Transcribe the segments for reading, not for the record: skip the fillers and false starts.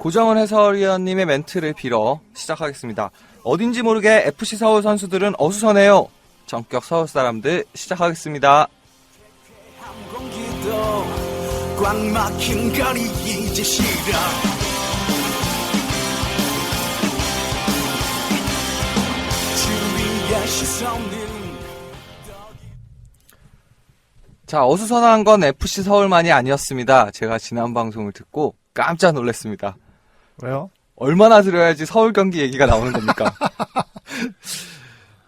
고정은 해설위원님의 멘트를 빌어 시작하겠습니다. 어딘지 모르게 FC 서울 선수들은 어수선해요. 전격 서울 사람들 시작하겠습니다. 꽉 막힌 거리 이제 싫어. 주위의 시선은 자, 어수선한 건 FC 서울만이 아니었습니다. 제가 지난 방송을 듣고 깜짝 놀랐습니다. 왜요? 얼마나 들어야지 서울 경기 얘기가 나오는 겁니까?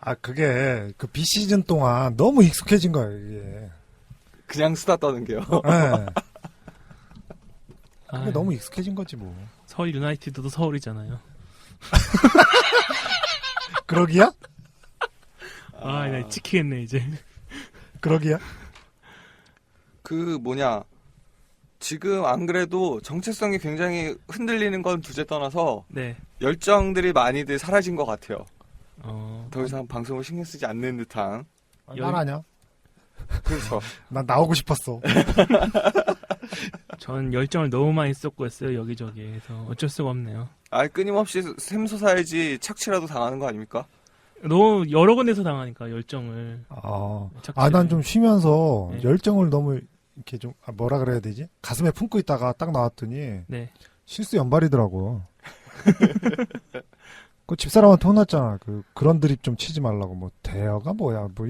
아, 그게 그 비시즌 동안 너무 익숙해진 거예요, 이게. 그냥 수다 떠는 게요. 네. 그게 너무 익숙해진 거지 뭐. 서울 유나이티드도 서울이잖아요. 그러기야? 나 찍히겠네 이제. 그러기야? 지금 안 그래도 정체성이 굉장히 흔들리는 건 두제 떠나서 네. 열정들이 많이들 사라진 것 같아요. 어. 더 이상 방송을 신경 쓰지 않는 듯한. 난 아냐? 그렇죠. 난 나오고 싶었어. 전 열정을 너무 많이 쏟고 있어요 여기저기에서 어쩔 수가 없네요. 끊임없이 샘솟아야지 착취라도 당하는 거 아닙니까? 너무 여러 군데서 당하니까 열정을. 난 좀 쉬면서 네. 열정을 너무 이렇게 좀 뭐라 그래야 되지? 가슴에 품고 있다가 딱 나왔더니 네. 실수 연발이더라고. 그 집사람한테 혼났잖아. 그런 드립 좀 치지 말라고. 뭐 대여가 뭐야? 뭐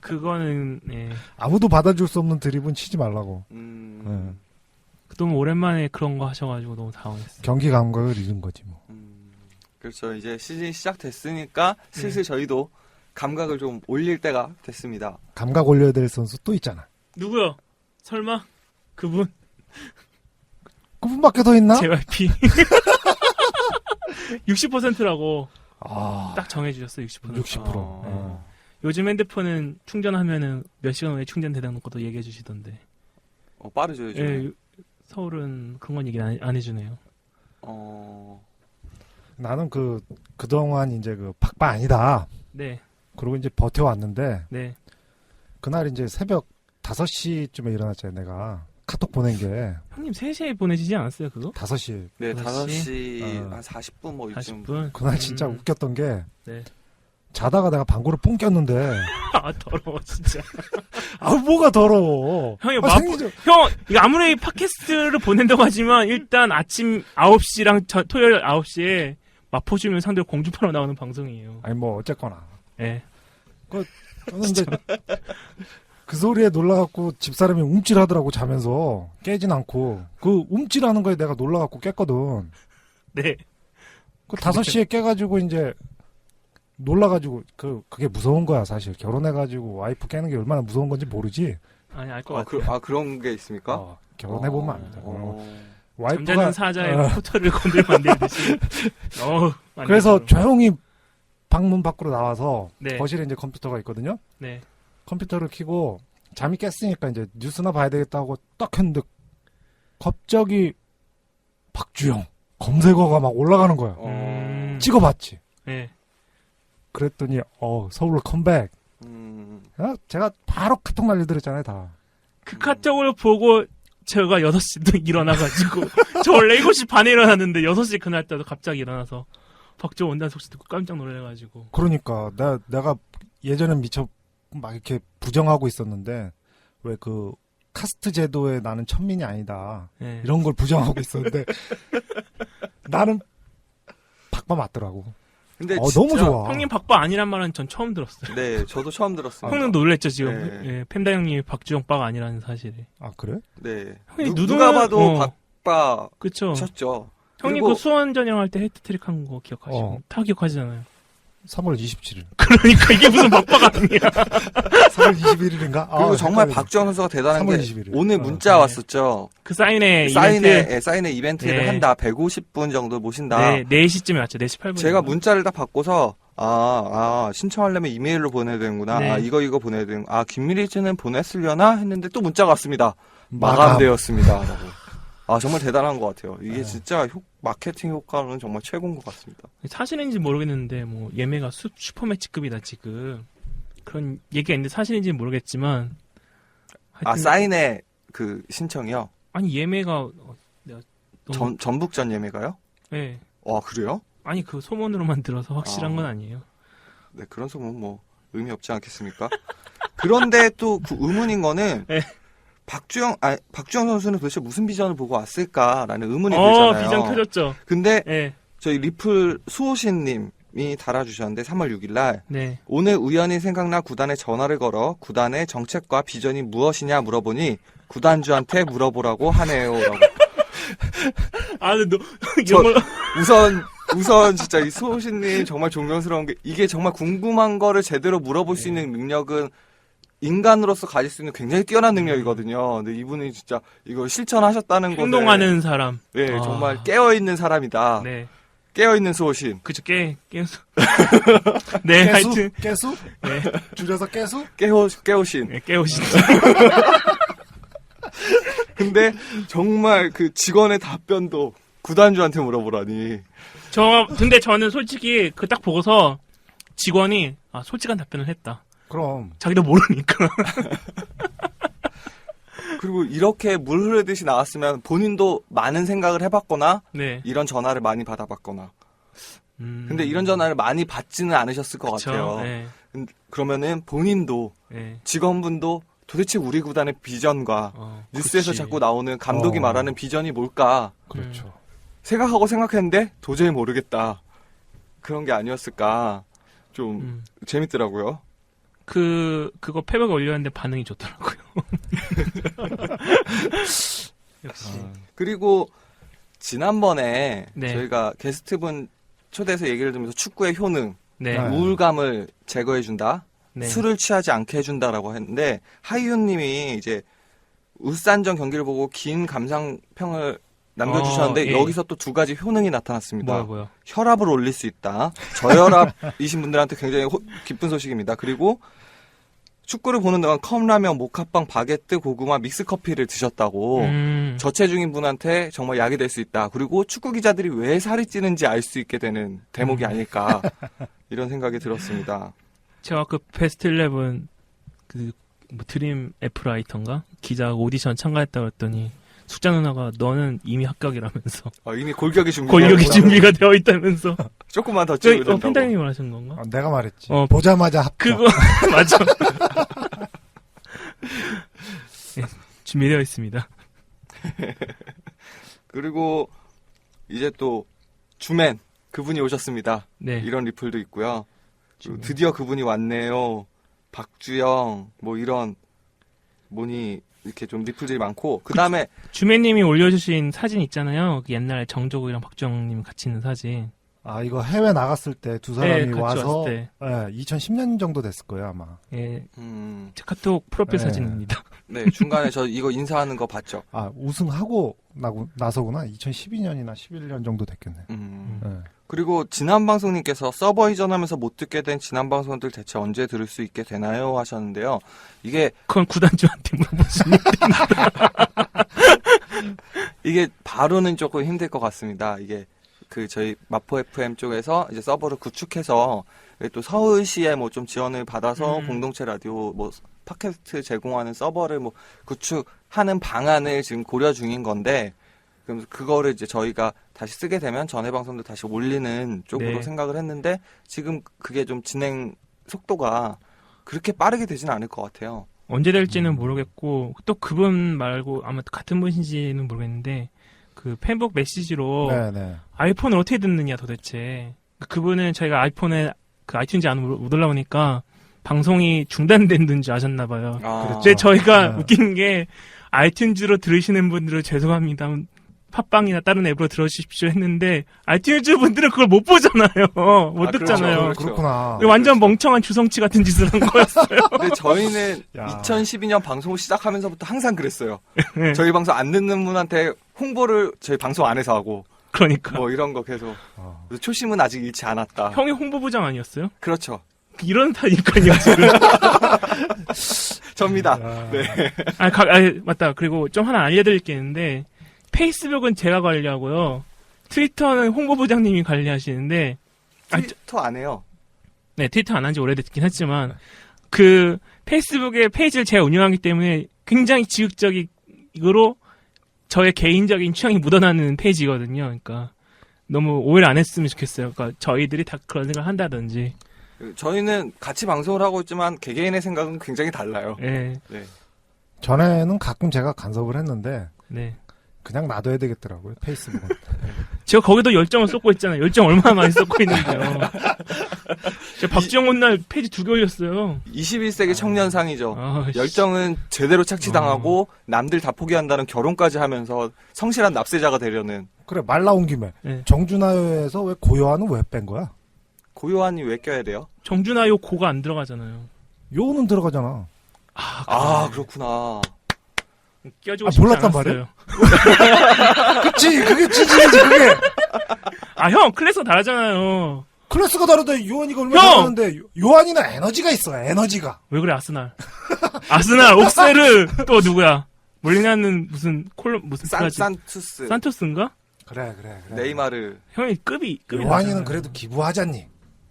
그거는 네. 아무도 받아줄 수 없는 드립은 치지 말라고. 네. 너무 오랜만에 그런 거 하셔가지고 너무 당황했어요. 경기 감각을 잃은 거지 뭐. 그렇죠. 이제 시즌이 시작됐으니까 슬슬 저희도 감각을 좀 올릴 때가 됐습니다. 감각 올려야 될 선수 또 있잖아. 누구요? 설마? 그분? 그분밖에 더 있나? JYP 60%라고 딱 정해주셨어요. 60%. 60%. 요즘 핸드폰은 충전하면은 몇 시간 후에 충전되는 것도 얘기해 주시던데. 빠르죠, 요즘. 예, 서울은 그런 건 얘기 안 해주네요. 나는 그동안 이제 박바 아니다. 네. 그러고 이제 버텨왔는데. 네. 그날 이제 새벽 5시쯤에 일어났잖아요, 내가. 카톡 보낸 게. 형님 3시에 보내시지 않았어요, 그거? 5시. 네, 5시 어. 한 40분 뭐 이쯤. 40분? 그날 진짜 웃겼던 게. 네. 자다가 내가 방구를 뽕 꼈는데. 더러워, 진짜. 뭐가 더러워. 형이 형! 이거 아무리 팟캐스트를 보낸다고 하지만 일단 아침 9시랑 토요일 9시에 마포주민 상대로 공주파로 나오는 방송이에요. 아니, 뭐, 어쨌거나. 예. 근데 그 소리에 놀라갖고 집사람이 움찔하더라고, 자면서. 깨진 않고. 그 움찔하는 거에 내가 놀라갖고 깼거든. 네. 5시에 깨가지고 이제 놀라가지고 그게 무서운 거야, 사실. 결혼해가지고 와이프 깨는 게 얼마나 무서운 건지 모르지. 아니, 알 것 같아요. 그런 게 있습니까? 결혼해보면 압니다. 잠자는 사자의 포털을 건들면 안 되듯이. 그래서 조용히 방문 밖으로 나와서 네. 거실에 이제 컴퓨터가 있거든요. 네. 컴퓨터를 켜고 잠이 깼으니까 이제 뉴스나 봐야 되겠다고 딱 했는데 갑자기 박주영 검색어가 막 올라가는 거야. 찍어봤지. 네. 그랬더니 서울로 컴백. 제가 바로 카톡 날려드렸잖아요, 다. 그 카톡을 보고 제가 6시도 일어나가지고 저 원래 7시 반에 일어났는데 6시 그날따라 갑자기 일어나서 박주영 온다는 소식 듣고 깜짝 놀래가지고. 그러니까 내가 예전엔 미처 막 이렇게 부정하고 있었는데 왜 카스트 제도에 나는 천민이 아니다. 네. 이런 걸 부정하고 있었는데 나는 박바 맞더라고. 근데 너무 좋아. 형님 박바 아니란 말은 전 처음 들었어요. 네, 저도 처음 들었어요. 형님 놀랬죠 지금. 네. 예, 팬다 형님이 박주영 바가 아니라는 사실이. 아, 그래? 네. 형님 누가 봐도 박바 그쵸. 셨죠. 형님 그 수원 전형할 때 헤트트릭 한 거 기억하시고 다 기억하시잖아요. 3월 27일. 그러니까 이게 무슨 박바가 아니야. 3월 21일인가? 그리고 정말 박주영 선수가 대단한 게 21일. 오늘 문자 왔었죠. 그 사인회 이벤트를 한다. 150분 정도 모신다. 네, 4시쯤에 왔죠. 4시 8분. 제가 문자를 딱 받고서 신청하려면 이메일로 보내야 되는구나. 네. 이거 보내야 되는. 김미리즈는 보냈으려나 했는데 또 문자가 왔습니다. 마감되었습니다. 라고. 정말 대단한 것 같아요. 이게 진짜 마케팅 효과는 정말 최고인 것 같습니다. 사실인지 모르겠는데 뭐 예매가 슈퍼매치급이다 지금. 그런 얘기가 있는데 사실인지는 모르겠지만. 사인회 신청이요? 아니 예매가 내가 전북전 예매가요? 네. 와, 그래요? 아니 그 소문으로만 들어서 확실한 건 아니에요. 네, 그런 소문 뭐 의미 없지 않겠습니까? 그런데 또 그 의문인 거는 네. 박주영 선수는 도대체 무슨 비전을 보고 왔을까라는 의문이 들잖아요. 비전 켜졌죠. 근데 네. 저희 리플 수호신님이 달아주셨는데 3월 6일날 네. 오늘 우연히 생각나 구단에 전화를 걸어 구단의 정책과 비전이 무엇이냐 물어보니 구단주한테 물어보라고 하네요라고. 아, 근데 저- 이걸 우선 진짜 이 수호신님 정말 존경스러운 게 이게 정말 궁금한 거를 제대로 물어볼 수 있는 능력은 인간으로서 가질 수 있는 굉장히 뛰어난 능력이거든요. 근데 이분이 진짜 이걸 실천하셨다는 것에 행동하는 사람. 네, 아. 정말 깨어있는 사람이다. 네. 깨어있는 수호신. 그쵸, 깨수. 네, 깨수? 하여튼. 깨수? 네. 줄여서 깨수? 깨우신. 네, 깨우시죠. 근데 정말 그 직원의 답변도 구단주한테 물어보라니. 근데 저는 솔직히 그 딱 보고서 직원이, 솔직한 답변을 했다. 그럼. 자기도 모르니까. 그리고 이렇게 물 흐르듯이 나왔으면 본인도 많은 생각을 해봤거나 네. 이런 전화를 많이 받아봤거나. 음. 근데 이런 전화를 많이 받지는 않으셨을 것 그쵸, 같아요. 네. 그러면은 본인도 네. 직원분도 도대체 우리 구단의 비전과 뉴스에서 그치. 자꾸 나오는 감독이 말하는 비전이 뭘까 그렇죠. 생각하고 생각했는데 도저히 모르겠다. 그런 게 아니었을까. 좀 재밌더라고요. 그거 페북에 올렸는데 반응이 좋더라고요. 역시. 그리고 지난번에 네. 저희가 게스트분 초대해서 얘기를 들으면서 축구의 효능, 네. 네. 우울감을 제거해준다, 네. 술을 취하지 않게 해준다라고 했는데 하이윤님이 이제 울산전 경기를 보고 긴 감상평을 남겨주셨는데 예. 여기서 또 두 가지 효능이 나타났습니다. 뭐요? 혈압을 올릴 수 있다. 저혈압이신 분들한테 굉장히 기쁜 소식입니다. 그리고 축구를 보는 동안 컵라면, 모카빵, 바게트, 고구마, 믹스커피를 드셨다고 저체중인 분한테 정말 약이 될 수 있다. 그리고 축구 기자들이 왜 살이 찌는지 알 수 있게 되는 대목이 아닐까 이런 생각이 들었습니다. 제가 그 베스트 11 드림 애플라이터인가 기자 오디션 참가했다고 했더니 숙자 누나가 너는 이미 합격이라면서 이미 골격이 골격이 준비가 되어 있다면서 조금만 더 찍으면 된다고. 팬다님이 말하신 건가? 내가 말했지. 어, 보자마자 합격. 그거 맞아. 네, 준비되어 있습니다. 그리고 이제 또 주맨 그분이 오셨습니다. 네. 이런 리플도 있고요. 그리고 드디어 그분이 왔네요. 박주영 뭐 이런 뭐니 이렇게 좀 리플들이 많고 그 다음에 주매님이 올려주신 사진 있잖아요. 그 옛날에 정조국이랑 박주영님 같이 있는 사진. 이거 해외 나갔을 때 두 사람이 네, 같이 와서 왔을 때. 2010년 정도 됐을 거예요, 아마. 예, 제 카톡 프로필 네. 사진입니다. 네 중간에 저 이거 인사하는 거 봤죠. 우승하고 나서구나. 2012년이나 11년 정도 됐겠네. 네. 그리고 지난 방송님께서 서버 이전하면서 못 듣게 된 지난 방송들 대체 언제 들을 수 있게 되나요? 하셨는데요. 이게 그건 구단주한테 물어보시면 이게 바로는 조금 힘들 것 같습니다. 이게 그 저희 마포 FM 쪽에서 이제 서버를 구축해서 또 서울시에 뭐 좀 지원을 받아서 공동체 라디오 뭐 팟캐스트 제공하는 서버를 뭐 구축하는 방안을 지금 고려 중인 건데 그럼 그거를 이제 저희가 다시 쓰게 되면 전해 방송도 다시 올리는 쪽으로 네. 생각을 했는데 지금 그게 좀 진행 속도가 그렇게 빠르게 되지는 않을 것 같아요. 언제 될지는 모르겠고 또 그분 말고 아마 같은 분인지는 모르겠는데 그 페북 메시지로 네네. 아이폰을 어떻게 듣느냐 도대체. 그분은 저희가 아이폰에 그 아이튠즈 안 못 올라오니까 방송이 중단된 줄 아셨나 봐요. 그렇죠. 근데 저희가 네. 웃긴 게 아이튠즈로 들으시는 분들은 죄송합니다. 팟빵이나 다른 앱으로 들어주십시오 했는데 아이튠즈 분들은 그걸 못 보잖아요. 못 그렇죠. 듣잖아요. 그렇죠. 그렇구나. 완전 멍청한 주성치 같은 짓을 한 거였어요. 근데 저희는 야. 2012년 방송을 시작하면서부터 항상 그랬어요. 네. 저희 방송 안 듣는 분한테 홍보를 저희 방송 안에서 하고 그러니까 뭐 이런 거 계속 그래서 초심은 아직 잃지 않았다. 형이 홍보부장 아니었어요? 그렇죠. 이런 타니까요 지금. 접니다. 네. 맞다. 그리고 좀 하나 알려드릴 게 있는데 페이스북은 제가 관리하고요. 트위터는 홍보부장님이 관리하시는데 트위터 안 해요. 네, 트위터 안 한 지 오래됐긴 했지만 그 페이스북의 페이지를 제가 운영하기 때문에 굉장히 지극적으로 저의 개인적인 취향이 묻어나는 페이지거든요. 그러니까 너무 오해를 안 했으면 좋겠어요. 그러니까 저희들이 다 그런 생각을 한다든지. 저희는 같이 방송을 하고 있지만 개개인의 생각은 굉장히 달라요. 네, 네. 전에는 가끔 제가 간섭을 했는데 네. 그냥 놔둬야 되겠더라고요. 페이스북은. 제가 거기도 열정을 쏟고 있잖아요. 열정 얼마나 많이 쏟고 있는데요. 제가 박지영 날 페이지 2개 올렸어요. 21세기 청년상이죠. 아, 씨. 열정은 제대로 착취당하고 남들 다 포기한다는 결혼까지 하면서 성실한 납세자가 되려는. 그래 말 나온 김에 네. 정준하에서 왜 고요한은 왜 뺀 거야? 고요한이 왜 껴야 돼요? 정준하요 고가 안 들어가잖아요. 요는 들어가잖아. 아, 그렇구나. 껴주고 아, 싶지 몰랐단 않았어요. 그치 그게 찌질이지 그게. 아, 형 클래스가 다르잖아요. 클래스가 다르대. 요한이가 얼마나 형! 잘하는데 요한이는 에너지가 있어. 에너지가. 왜 그래 아스날? 아스날 옥세르 또 누구야? 몰리나는 무슨 무슨 플라지? 산투스, 산토스인가? 그래. 네이마르. 형이 급이 요한이는 낮잖아요. 그래도 기부하잖니.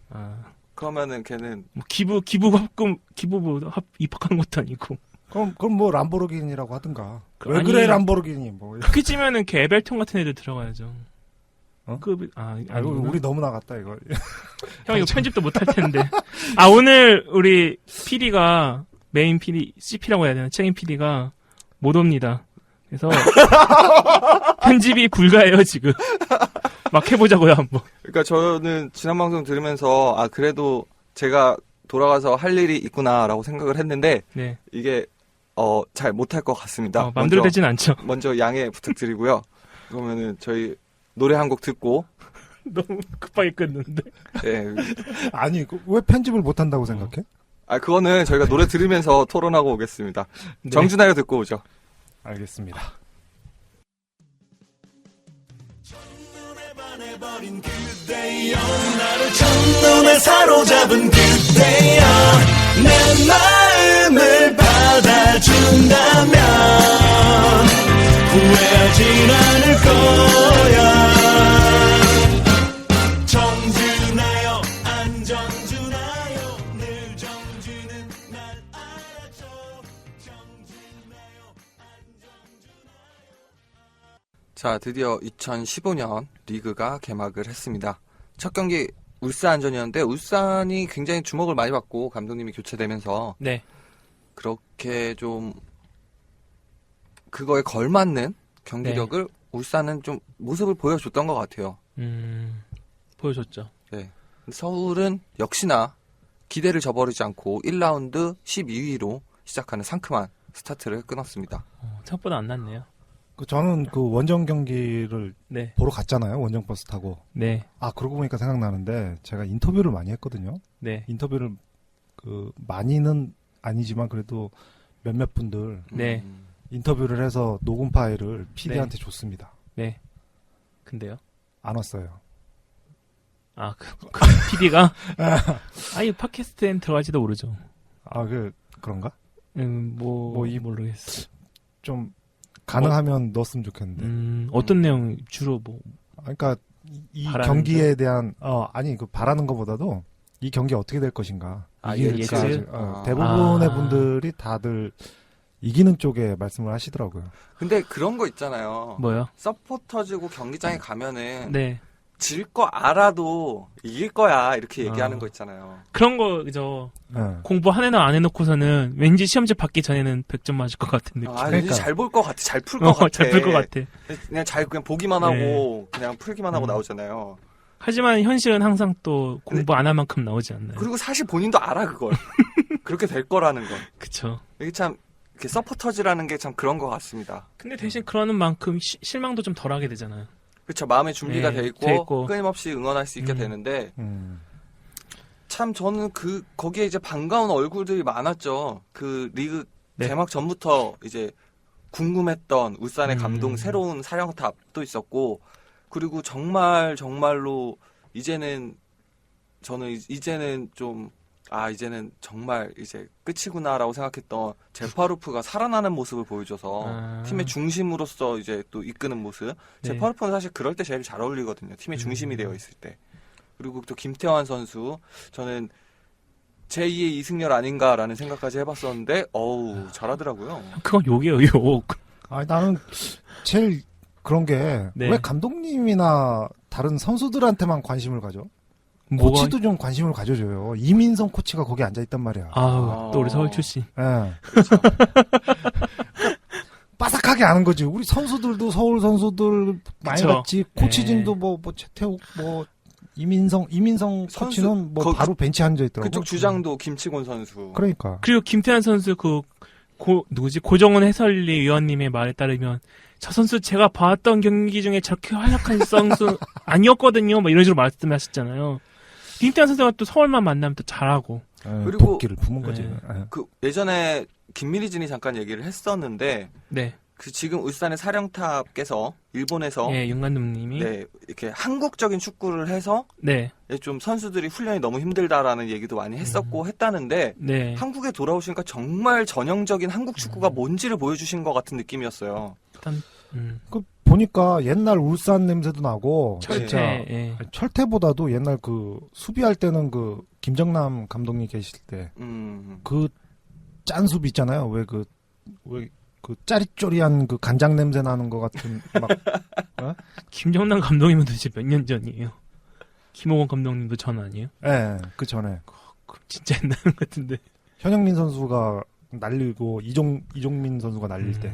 아, 그러면은 걔는 뭐 기부 입학한 것도 아니고. 그럼 뭐 람보르기니라고 하든가. 왜 아니. 그래 람보르기니 뭐. 그렇게 찌면은 걔 에벨톤 같은 애들 들어가야죠. 어? 급이 아이고 아니구나. 우리 너무 나갔다 이거. 형 이거 편집도 못 할 텐데. 아, 오늘 우리 PD가 메인 PD, CP라고 해야 되나? 책임 PD가 못 옵니다. 그래서 편집이 불가해요, 지금. 막 해보자고요, 한번. 그러니까 저는 지난 방송 들으면서 아 그래도 제가 돌아가서 할 일이 있구나라고 생각을 했는데 네. 이게 잘 못할 것 같습니다. 마음대로 되진 않죠. 먼저 양해 부탁드리고요. 그러면은 저희 노래 한 곡 듣고 너무 급하게 끊는데. 예. 아니 왜 편집을 못 한다고 생각해? 아 그거는 저희가 노래 들으면서 토론하고 오겠습니다. 네. 정준하요 듣고 오죠. 알겠습니다. 반해버린 그대여 나를 첫눈에 사로잡은 그대여 내 마음을 받아준다면 후회하진 않을 거야 정준하여 안정준하여 늘 정준은 날 알아줘 정준하여 자, 드디어 2015년 리그가 개막을 했습니다. 첫 경기 울산전이었는데 울산이 굉장히 주목을 많이 받고 감독님이 교체되면서 네. 그렇게 좀 그거에 걸맞는 경기력을 울산은 좀 모습을 보여줬던 것 같아요. 보여줬죠. 네. 서울은 역시나 기대를 저버리지 않고 1라운드 12위로 시작하는 상큼한 스타트를 끊었습니다. 생각보다 안 났네요. 저는 그 원정 경기를 네. 보러 갔잖아요. 원정 버스 타고. 네. 아 그러고 보니까 생각나는데 제가 인터뷰를 많이 했거든요. 네. 인터뷰를 그 많이는 아니지만 그래도 몇몇 분들 네. 인터뷰를 해서 녹음 파일을 PD한테 줬습니다. 네. 근데요? 안 왔어요. 아, 그 PD가? 아예 팟캐스트엔 들어갈지도 모르죠. 아 그런가? 모르겠어. 좀 가능하면 넣었으면 좋겠는데. 어떤 내용 주로 뭐 그러니까 이 바라는 경기에 대한 아니 그 바라는 것보다도 이 경기 어떻게 될 것인가. 아, 이게 예측? 대부분의 아. 분들이 다들 이기는 쪽에 말씀을 하시더라고요. 근데 그런 거 있잖아요. 뭐요? 서포터즈고 경기장에 가면은 네. 질 거 알아도 이길 거야 이렇게 얘기하는 아. 거 있잖아요. 그런 거 그죠. 네. 공부 한 해나 안 해놓고서는 왠지 시험지 받기 전에는 100점 맞을 것 같은 느낌. 아, 그러니까. 잘 볼 것 같아, 잘 풀 것 같아. 잘 풀 것 같아. 그냥 보기만 하고 그냥 풀기만 하고 음. 나오잖아요. 하지만 현실은 항상 또 공부 안 할 만큼 나오지 않나요? 그리고 사실 본인도 알아 그걸. 그렇게 될 거라는 걸. 그쵸. 이게 참 이렇게 서포터즈라는 게 참 그런 것 같습니다. 근데 대신 그러는 만큼 실망도 좀 덜하게 되잖아요. 그렇죠. 마음의 준비가 네, 돼 있고, 돼 있고. 끊임없이 응원할 수 있게 되는데 참 저는 거기에 이제 반가운 얼굴들이 많았죠. 그 리그 네. 개막 전부터 이제 궁금했던 울산의 감동 새로운 사령탑도 있었고, 그리고 정말로 이제는 저는 이제는 좀 이제는 정말 이제 끝이구나라고 생각했던 제파루프가 살아나는 모습을 보여줘서 팀의 중심으로서 이제 또 이끄는 모습. 네. 제파루프는 사실 그럴 때 제일 잘 어울리거든요. 팀의 중심이 되어 있을 때. 그리고 또 김태환 선수, 저는 제2의 이승열 아닌가라는 생각까지 해봤었는데, 잘하더라고요. 그건 욕이에요, 욕. 아, 나는 제일 그런 게 왜 네. 감독님이나 다른 선수들한테만 관심을 가져? 뭐가 코치도 좀 관심을 가져줘요. 이민성 코치가 거기 앉아있단 말이야. 아우 또 우리 서울 출신. 예. 그렇죠. 빠삭하게 아는 거지. 우리 선수들도 서울 선수들 많이 그쵸. 봤지. 코치진도 뭐 최태욱, 이민성 선수, 코치는 뭐 바로 벤치에 앉아있더라고. 그쪽 주장도 김치곤 선수. 그러니까. 그리고 김태환 선수 누구지 고정은 해설리 위원님의 말에 따르면 저 선수 제가 봤던 경기 중에 저렇게 활약한 선수 아니었거든요. 뭐 이런 식으로 말씀하셨잖아요. 김태환 선수가 또 서울만 만나면 또 잘하고. 예, 그리고- 도끼를 품은 거지. 네. 예. 그 예전에 김민희진이 잠깐 얘기를 했었는데 네. 그 지금 울산의 사령탑께서 일본에서 예, 윤관님님이. 네. 네, 이렇게 한국적인 축구를 해서 좀 선수들이 훈련이 너무 힘들다라는 얘기도 많이 했었고 했다는데 네. 한국에 돌아오시니까 정말 전형적인 한국 축구가 뭔지를 보여주신 것 같은 느낌이었어요. 일단 그 보니까 옛날 울산 냄새도 나고 철퇴. 진짜 예. 철퇴보다도 옛날 그 수비할 때는 그 김정남 감독님 계실 때 그 짠 수비 있잖아요. 왜 그 짜리쪼리한 그 간장 냄새 나는 것 같은 막 김정남 감독님은 도대체 몇 년 전이에요? 김호건 감독님도 전 아니에요? 예, 그 전에 그럼 진짜 옛날 같은데. 현영민 선수가 날리고 이종민 선수가 날릴 때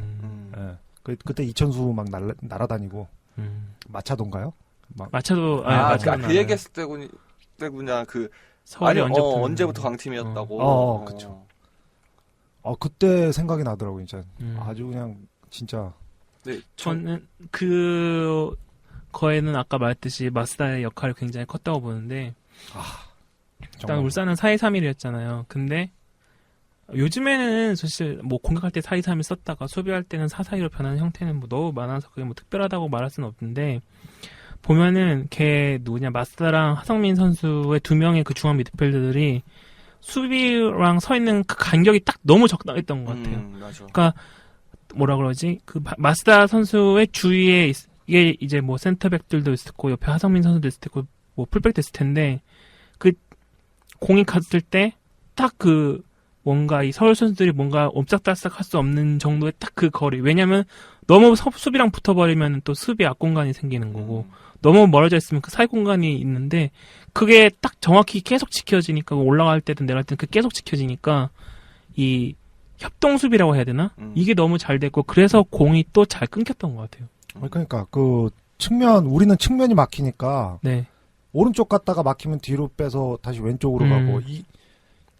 예. 그때 이천수 막 날아다니고 마차도인가요? 막 마차도 그 나와요. 얘기했을 때구나. 서울이 아니, 언제부터 언제부터 강팀이었다고. 그쵸. 그때 생각이 나더라고요, 진짜. 음. 아주 그냥 진짜 네, 저는 거에는 아까 말했듯이 마스다의 역할이 굉장히 컸다고 보는데 일단 정말 울산은 4-2-3-1이었잖아요. 근데 요즘에는 사실 뭐 공격할 때 4-2-3-1 썼다가 수비할 때는 4-4-2로 변하는 형태는 뭐 너무 많아서 그게 뭐 특별하다고 말할 수는 없는데 보면은 마스다랑 하성민 선수의 두 명의 그 중앙 미드필더들이 수비랑 서 있는 그 간격이 딱 너무 적당했던 것 같아요. 맞아. 뭐라 그러지? 그 마스다 선수의 주위에 이게 이제 뭐 센터백들도 있었고 옆에 하성민 선수도 있을 테고 뭐 풀백도 있을 텐데 그 공이 갔을 때 딱 그 뭔가 이 서울 선수들이 뭔가 옴짝달싹 할 수 없는 정도의 딱 그 거리. 왜냐면 너무 수비랑 붙어버리면 또 수비 앞공간이 생기는 거고 너무 멀어져 있으면 그 사이 공간이 있는데 그게 딱 정확히 계속 지켜지니까 올라갈 때든 내려갈 때든 그 계속 지켜지니까 이 협동 수비라고 해야 되나? 이게 너무 잘 됐고 그래서 공이 또 잘 끊겼던 것 같아요. 그러니까 그 우리는 측면이 막히니까 네. 오른쪽 갔다가 막히면 뒤로 빼서 다시 왼쪽으로 가고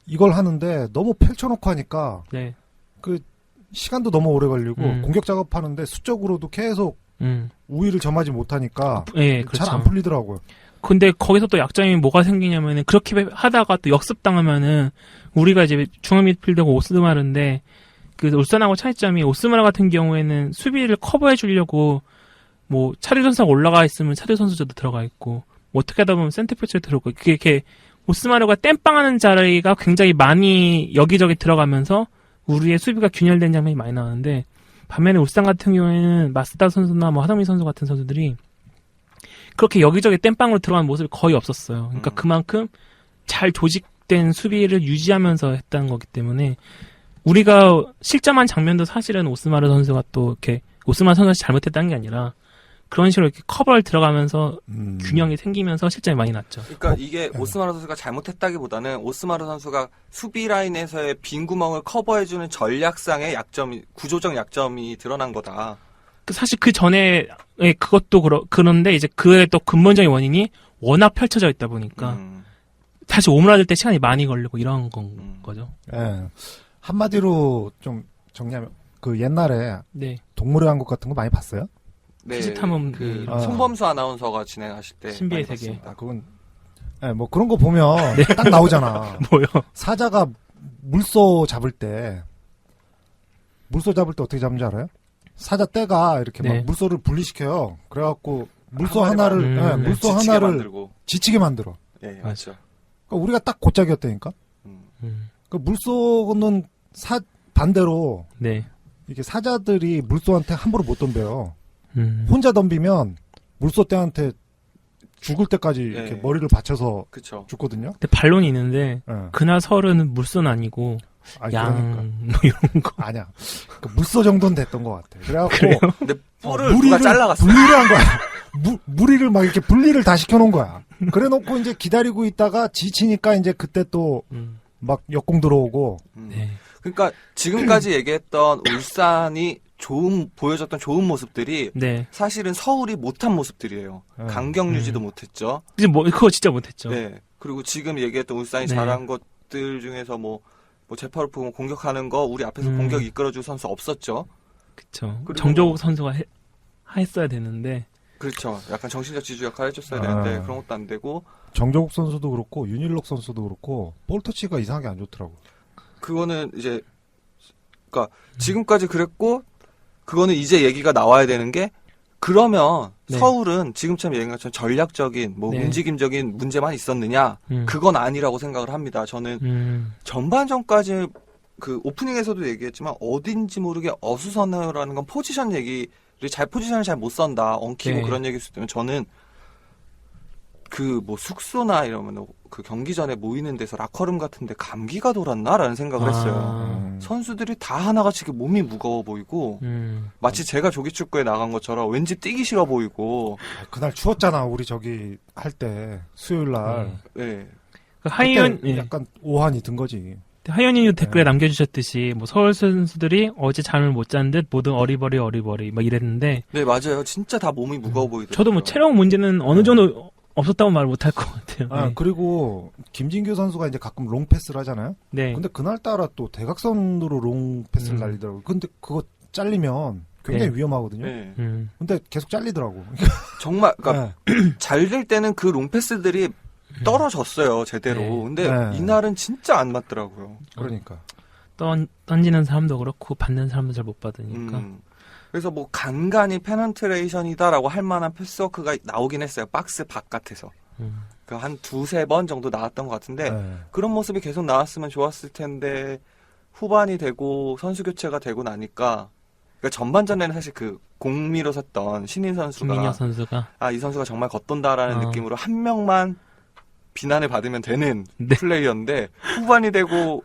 이걸 하는데 너무 펼쳐놓고 하니까 네. 그 시간도 너무 오래 걸리고 음. 공격 작업하는데 수적으로도 계속 우위를 점하지 못하니까 네, 그렇죠. 잘 안 풀리더라고요. 근데 거기서 또 약점이 뭐가 생기냐면은 그렇게 하다가 또 역습당하면은 우리가 이제 중앙 미드필더고 오스마르인데 그 울산하고 차이점이 오스마르 같은 경우에는 수비를 커버해 주려고 뭐 차류 선수가 올라가 있으면 차류 선수도 들어가 있고 뭐 어떻게 하다 보면 센터백에 들어오고 그게 이렇게 오스마르가 땜빵하는 자리가 굉장히 많이 여기저기 들어가면서 우리의 수비가 균열된 장면이 많이 나오는데 반면에 울산 같은 경우에는 마스다 선수나 뭐 하성민 선수 같은 선수들이 그렇게 여기저기 땜빵으로 들어가는 모습이 거의 없었어요. 그러니까 그만큼 잘 조직된 수비를 유지하면서 했다는 거기 때문에 우리가 실점한 장면도 사실은 오스마르 선수가 또 이렇게 오스마르 선수가 잘못했다는 게 아니라 그런 식으로 이렇게 커버를 들어가면서 균형이 생기면서 실점이 많이 났죠. 그러니까 이게 오스마르 선수가 잘못했다기보다는 오스마르 선수가 수비 라인에서의 빈 구멍을 커버해주는 전략상의 구조적 약점이 드러난 거다. 사실 그 전에 그것도 그런데 이제 그의 또 근본적인 원인이 워낙 펼쳐져 있다 보니까 다시 오므라들 때 시간이 많이 걸리고 이런 거죠. 예. 한마디로 좀 정리하면 그 옛날에 네. 동물의 왕국 같은 거 많이 봤어요? 네, 퀴즈탐험 송범수 아나운서가 진행하실 때 신비의 많이 세계. 봤습니다. 그건 뭐 그런 거 보면 딱 나오잖아. 뭐요? 사자가 물소 잡을 때 어떻게 잡는지 알아요? 사자 떼가 이렇게 네. 막 물소를 분리시켜요. 그래갖고 물소 한 마리 하나를 물소 지치게 하나를 만들고. 지치게 만들어. 예, 맞죠. 그러니까 우리가 딱 고짝이었다니까. 그 물소는 반대로 네. 이게 사자들이 물소한테 함부로 못 덤벼요. 혼자 덤비면 물소 떼한테 죽을 때까지 이렇게 머리를 받쳐서 그쵸. 죽거든요. 근데 반론이 있는데 예. 그날 서울은 물소는 아니고 아니, 양, 그러니까. 뭐 이런 거. 아니야. 그 무쏘 정도는 됐던 것 같아. 그래갖고 그래요? 근데 뿔을 누가 잘라갔어. 분리를 한 거야. 무리를 막 이렇게 분리를 다 시켜놓은 거야. 그래놓고 이제 기다리고 있다가 지치니까 이제 그때 또 막 역공 들어오고. 네. 그러니까 지금까지 얘기했던 울산이 보여줬던 좋은 모습들이 네. 사실은 서울이 못한 모습들이에요. 강경 유지도 못했죠. 이제 뭐, 그거 진짜 못했죠. 네. 그리고 지금 얘기했던 울산이 네. 잘한 것들 중에서 뭐 제파르프 공격하는 거 우리 앞에서 공격 이끌어줄 선수 없었죠. 그쵸. 그리고 정조국 선수가 했어야 되는데. 그렇죠. 약간 정신적 지주 역할 해줬어야 아. 되는데 그런 것도 안 되고. 정조국 선수도 그렇고 윤일록 선수도 그렇고 볼터치가 이상하게 안 좋더라고. 그거는 이제 그러니까 지금까지 그랬고 그거는 이제 얘기가 나와야 되는 게 그러면 네. 서울은 지금처럼 얘기한 것처럼 전략적인 뭐 네. 움직임적인 문제만 있었느냐 그건 아니라고 생각을 합니다. 저는 전반전까지 그 오프닝에서도 얘기했지만 어딘지 모르게 어수선해요라는 건 포지션 얘기를 포지션을 잘 못 선다 엉키고 네. 그런 얘기 있을 때는 저는 그 뭐 숙소나 이러면 그 경기 전에 모이는 데서 라커룸 같은데 감기가 돌았나라는 생각을 했어요. 선수들이 다 하나같이 몸이 무거워 보이고 마치 제가 조기축구에 나간 것처럼 왠지 뛰기 싫어 보이고. 그날 추웠잖아. 우리 저기 할 때 수요일 날. 네. 하이언, 그때 약간 오한이 든 거지. 하이언이 댓글에 남겨주셨듯이 뭐 서울 선수들이 어제 잠을 못 잔 듯 모두 어리버리 막 이랬는데. 네 맞아요. 진짜 다 몸이 무거워 보이더라고요. 저도 뭐 체력 문제는 어느 정도 없었다고 말 못할 것 같아요. 아, 네. 그리고 김진규 선수가 이제 가끔 롱 패스를 하잖아요. 네. 근데 그날따라 또 대각선으로 롱 패스를 날리더라고요. 근데 그거 잘리면 굉장히 네. 위험하거든요. 네. 근데 계속 잘리더라고. 정말 그러니까 네. 잘 될 때는 그 롱패스들이 떨어졌어요 제대로. 네. 근데 네. 이날은 진짜 안 맞더라고요. 그러니까. 던지는 사람도 그렇고 받는 사람도 잘 못 받으니까. 그래서 뭐 간간히 페넌트레이션이다라고 할 만한 패스워크가 나오긴 했어요. 박스 바깥에서. 그 한 두세 번 정도 나왔던 것 같은데 네. 그런 모습이 계속 나왔으면 좋았을 텐데 후반이 되고 선수 교체가 되고 나니까 그러니까 전반전에는 사실 그 공미로 섰던 신인 선수가 김민혁 선수가 이 선수가 정말 겉돈다라는 느낌으로 한 명만 비난을 받으면 되는 네. 플레이였는데 후반이 되고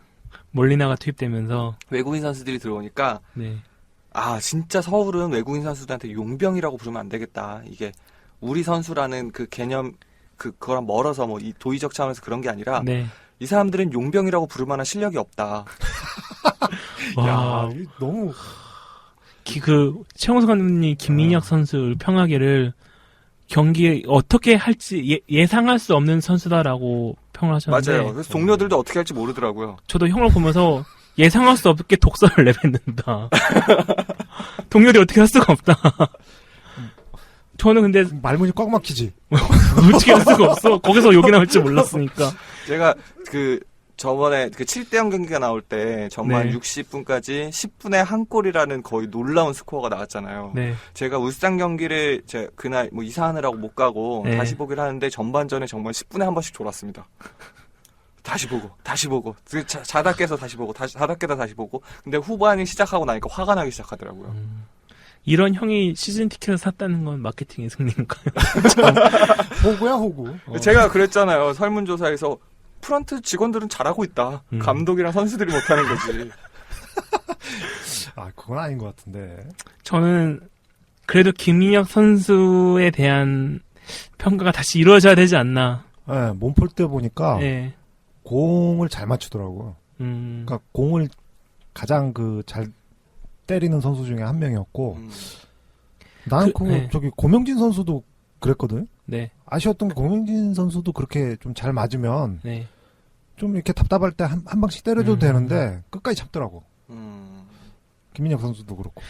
몰리나가 투입되면서 외국인 선수들이 들어오니까 네. 진짜 서울은 외국인 선수들한테 용병이라고 부르면 안 되겠다. 이게 우리 선수라는 그 개념 그거랑 멀어서 뭐 이 도의적 차원에서 그런 게 아니라 네. 이 사람들은 용병이라고 부를 만한 실력이 없다. 와, 야, 너무 최홍석 감독님 김민혁 선수 평하기를 경기에 어떻게 할지 예상할 수 없는 선수다라고 평을 하셨는데 맞아요. 그래서 동료들도 어떻게 할지 모르더라고요. 저도 형을 보면서 예상할 수 없게 독설을 내뱉는다. 동료들이 어떻게 할 수가 없다. 저는 근데 말문이 꽉 막히지. 어떻게 할 수가 없어. 거기서 욕이 나올 줄 몰랐으니까. 제가 저번에 7대0 경기가 나올 때 전반 네. 60분까지 10분에 한 골이라는 거의 놀라운 스코어가 나왔잖아요. 네. 제가 울산 경기를 그날 뭐 이사하느라고 못 가고 네. 다시 보기를 하는데 전반전에 정말 10분에 한 번씩 졸았습니다. 다시 보고 자다 깨서 다시 보고 자다 깨다 다시 보고 근데 후반이 시작하고 나니까 화가 나기 시작하더라고요. 이런 형이 시즌 티켓을 샀다는 건 마케팅의 승리인가요? 호구야 호구. 제가 그랬잖아요. 설문조사에서 프런트 직원들은 잘하고 있다. 감독이랑 선수들이 못하는 거지. 아, 그건 아닌 것 같은데. 저는 그래도 김민혁 선수에 대한 평가가 다시 이루어져야 되지 않나. 네, 몸풀 때 보니까 네. 공을 잘 맞추더라고요. 그러니까 공을 가장 잘 때리는 선수 중에 한 명이었고 나는 네. 저기 고명진 선수도 그랬거든. 네. 아쉬웠던 게 고명진 선수도 그렇게 좀 잘 맞으면 네. 좀 이렇게 답답할 때 한 방씩 때려줘도 되는데 끝까지 참더라고. 김민혁 선수도 그렇고.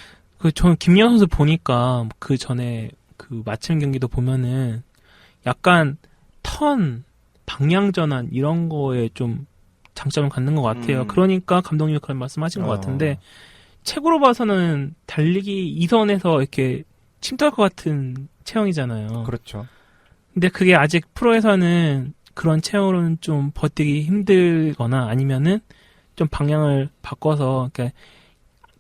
저는 김민혁 선수 보니까 그 전에 그 마침 경기도 보면은 약간 방향 전환 이런 거에 좀 장점을 갖는 것 같아요. 그러니까 감독님이 그런 말씀하신 것 같은데 책으로 봐서는 달리기 2선에서 이렇게 침투할 것 같은 체형이잖아요. 그렇죠. 근데 그게 아직 프로에서는 그런 체형으로는 좀 버티기 힘들거나 아니면은 좀 방향을 바꿔서 그러니까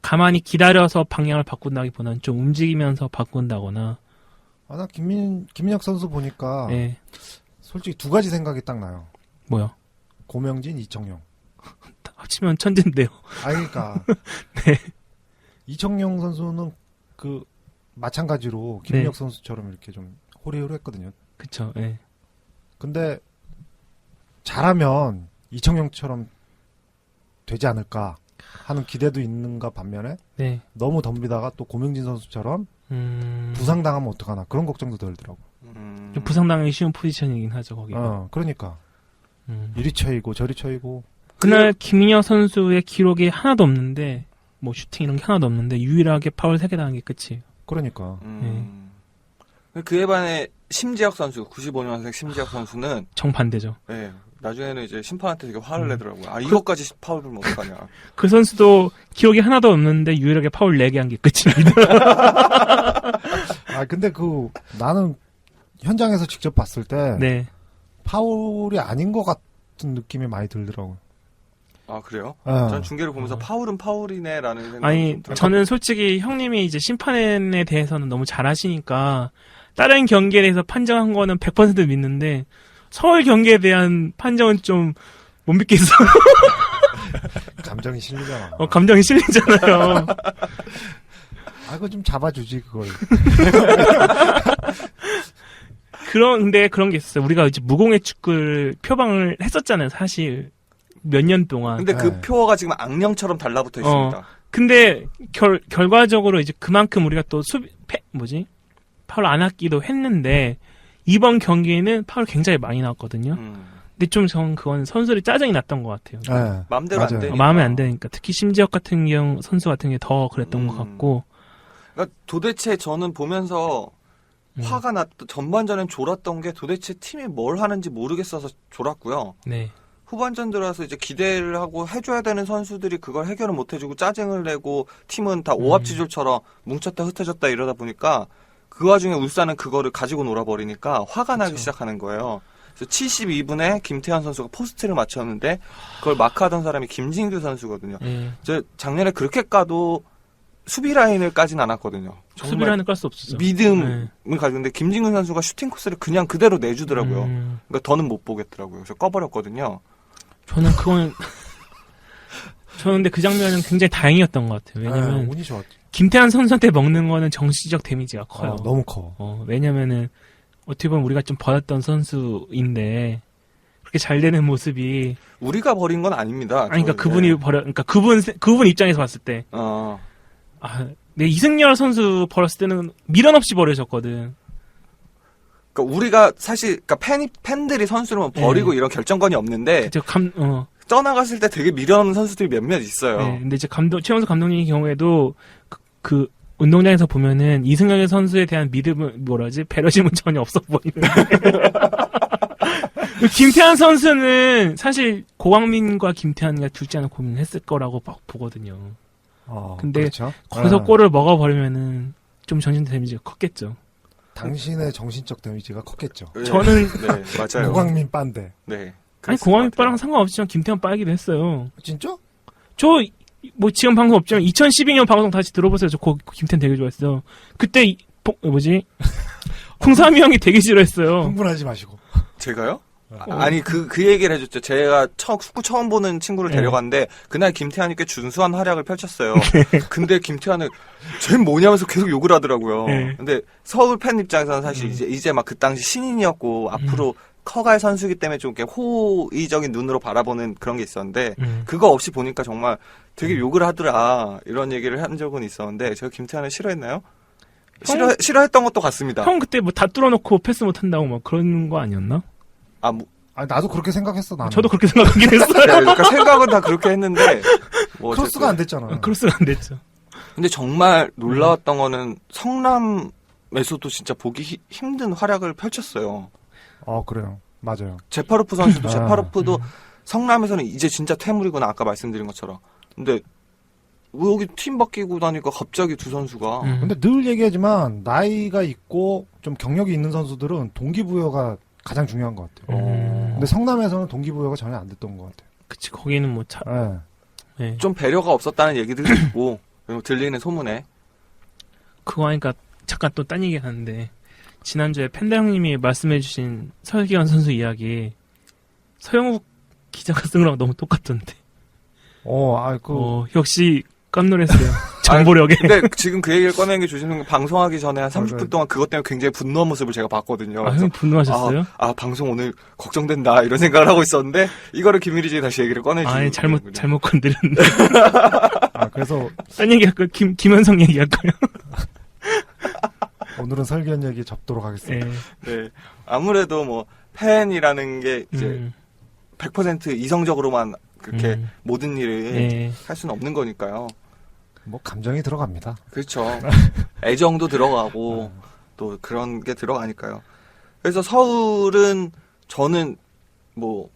가만히 기다려서 방향을 바꾼다기보다는 좀 움직이면서 바꾼다거나. 나 김민혁 선수 보니까 네. 솔직히 두 가지 생각이 딱 나요. 뭐요? 고명진, 이청용. 합치면 천재인데요. 아, 그러니까. 네. 이청용 선수는 그 마찬가지로 김민혁 선수처럼 이렇게 좀 호리호리했거든요. 그쵸. 예. 근데 잘하면 이청용처럼 되지 않을까 하는 기대도 있는가 반면에 네. 너무 덤비다가 또 고명진 선수처럼 부상당하면 어떡하나 그런 걱정도 들더라고. 좀 부상당하기 쉬운 포지션이긴 하죠, 거기가. 그러니까 음. 이리 쳐이고 저리 쳐이고. 그날 김민혁 선수의 기록이 하나도 없는데, 뭐 슈팅 이런 게 하나도 없는데, 유일하게 파울 3개 당한 게 끝이에요. 그러니까. 그에 반해 심지혁 선수, 95년생 심지혁 선수는 정반대죠. 네, 나중에는 이제 심판한테 되게 화를 내더라고요. 아, 이것까지 파울을 못 하냐. 그 선수도 기록이 하나도 없는데, 유일하게 파울 4개 한 게 끝입니다. 아 근데 그 나는 현장에서 직접 봤을 때 네. 파울이 아닌 것 같은 느낌이 많이 들더라고. 아, 그래요? 예. 전 중계를 보면서 파울은 파울이네라는 생각이 아니, 좀 들어요. 저는 솔직히 형님이 이제 심판에 대해서는 너무 잘 아시니까, 다른 경기에 대해서 판정한 거는 100% 믿는데, 서울 경기에 대한 판정은 좀 못 믿겠어. 감정이 실리잖아. 감정이 실리잖아요. 아 그거 좀 잡아주지 그걸. 근데 그런 게 있었어요. 우리가 이제 무공의 축구를 표방을 했었잖아요, 사실. 몇 년 동안. 근데 그 네. 표어가 지금 악령처럼 달라붙어 있습니다. 근데 결과적으로 이제 그만큼 우리가 또 파울 안 했기도 했는데, 이번 경기에는 파울 굉장히 많이 나왔거든요. 근데 좀 전 그건 선수들이 짜증이 났던 것 같아요. 네. 마음대로 안 맞아요. 되니까. 마음에 안 드니까. 특히 심지혁 같은 경우, 선수 같은 게 더 그랬던 것 같고. 그러니까 도대체 저는 보면서 화가 전반전엔 졸았던 게 도대체 팀이 뭘 하는지 모르겠어서 졸았고요. 네. 후반전 들어서 이제 기대를 하고 해줘야 되는 선수들이 그걸 해결을 못 해주고 짜증을 내고 팀은 다 오합지졸처럼 뭉쳤다 흩어졌다 이러다 보니까 그 와중에 울산은 그거를 가지고 놀아버리니까 화가 나기 시작하는 거예요. 그래서 72분에 김태환 선수가 포스트를 맞췄는데 그걸 마크하던 사람이 김진규 선수거든요. 저 작년에 그렇게 까도 수비 라인을 까진 않았거든요. 수비 라인을 깔 수 없었죠. 믿음을 가지는데 김진규 선수가 슈팅 코스를 그냥 그대로 내주더라고요. 그러니까 더는 못 보겠더라고요. 그래서 꺼버렸거든요. 저는 근데 그 장면은 굉장히 다행이었던 것 같아요. 왜냐면 운이 좋았지. 김태환 선수한테 먹는 거는 정치적 데미지가 커요. 너무 커. 왜냐면은 어떻게 보면 우리가 좀 버렸던 선수인데 그렇게 잘 되는 모습이 우리가 버린 건 아닙니다. 그러니까 그분 입장에서 봤을 때 내 이승열 선수 버렸을 때는 미련 없이 버려졌거든. 그러니까 우리가 사실 팬들이 선수를 버리고 이런 결정권이 없는데 떠나갔을 때 되게 미련 없는 선수들이 몇몇 있어요. 네, 근데 이제 최영수 감독님의 경우에도 그 운동장에서 보면은 이승열 선수에 대한 믿음은 배려심은 전혀 없어 보이는데 김태환 선수는 사실 고광민과 김태환이가 둘째 하나 고민했을 거라고 막 보거든요. 근데 그렇죠? 거기서 골을 먹어버리면은 좀 정신 데미지가 컸겠죠. 당신의 정신적 데미지가 컸겠죠. 네, 저는 네, 맞아요. 고광민 빤데. 네. 아니 고광민 빠랑 상관없지만 김태환 빠이기도 했어요. 진짜? 저 지금 방송 없지만 2012년 방송 다시 들어보세요. 저 김태환 되게 좋아했어요. 그때 풍삼이 형이 되게 싫어했어요. 흥분하지 마시고. 제가요? 아니 그 얘기를 해줬죠. 제가 축구 처음 보는 친구를 데려갔는데 그날 김태환이 꽤 준수한 활약을 펼쳤어요. 근데 김태환은 쟤 뭐냐면서 계속 욕을 하더라고요. 근데 서울 팬 입장에서는 사실 이제 막 그 당시 신인이었고 앞으로 커갈 선수이기 때문에 좀 이렇게 호의적인 눈으로 바라보는 그런 게 있었는데 그거 없이 보니까 정말 되게 욕을 하더라 이런 얘기를 한 적은 있었는데 제가 김태환을 싫어했나요? 싫어했던 것도 같습니다. 형 그때 다 뚫어놓고 패스 못한다고 막 그런 거 아니었나? 아니, 나도 그렇게 생각했어, 나는. 저도 그렇게 생각하긴 했어요. 그러니까 생각은 다 그렇게 했는데 크로스가 안 됐잖아. 크로스가 안 됐죠. 근데 정말 놀라웠던 거는 성남에서도 진짜 보기 힘든 활약을 펼쳤어요. 그래요. 맞아요. 제파로프 선수도 제파로프도 성남에서는 이제 진짜 퇴물이구나 아까 말씀드린 것처럼. 근데 왜 여기 팀 바뀌고 나니까 갑자기 두 선수가 근데 늘 얘기하지만 나이가 있고 좀 경력이 있는 선수들은 동기부여가 가장 중요한 것 같아요. 근데 성남에서는 동기부여가 전혀 안 됐던 것 같아요. 그치 거기는 네. 좀 배려가 없었다는 얘기들도 있고 그리고 들리는 소문에 그거 하니까 잠깐 또 딴 얘기 하는데 지난주에 팬다 형님이 말씀해주신 설기현 선수 이야기 서영욱 기자가 쓴 거랑 너무 똑같던데. 역시 깜놀했어요. 정보력에. 근데 지금 그 얘기를 꺼내는 게 조심스러운 게 방송하기 전에 한 30분 맞아요. 동안 그것 때문에 굉장히 분노한 모습을 제가 봤거든요. 아, 형님 분노하셨어요? 방송 오늘 걱정된다 이런 생각을 하고 있었는데 이거를 김일희지 다시 얘기를 꺼내주는 아니, 잘못 건드렸는데. 그래서 딴 얘기 할까요? 김현성 얘기 할까요? 오늘은 설계한 얘기 접도록 하겠습니다. 네. 아무래도 뭐 팬이라는 게 이제 100% 이성적으로만 그렇게 모든 일을 할 수는 없는 거니까요. 뭐 감정이 들어갑니다. 그렇죠. 애정도 들어가고 또 그런 게 들어가니까요. 그래서 서울은 저는 뭐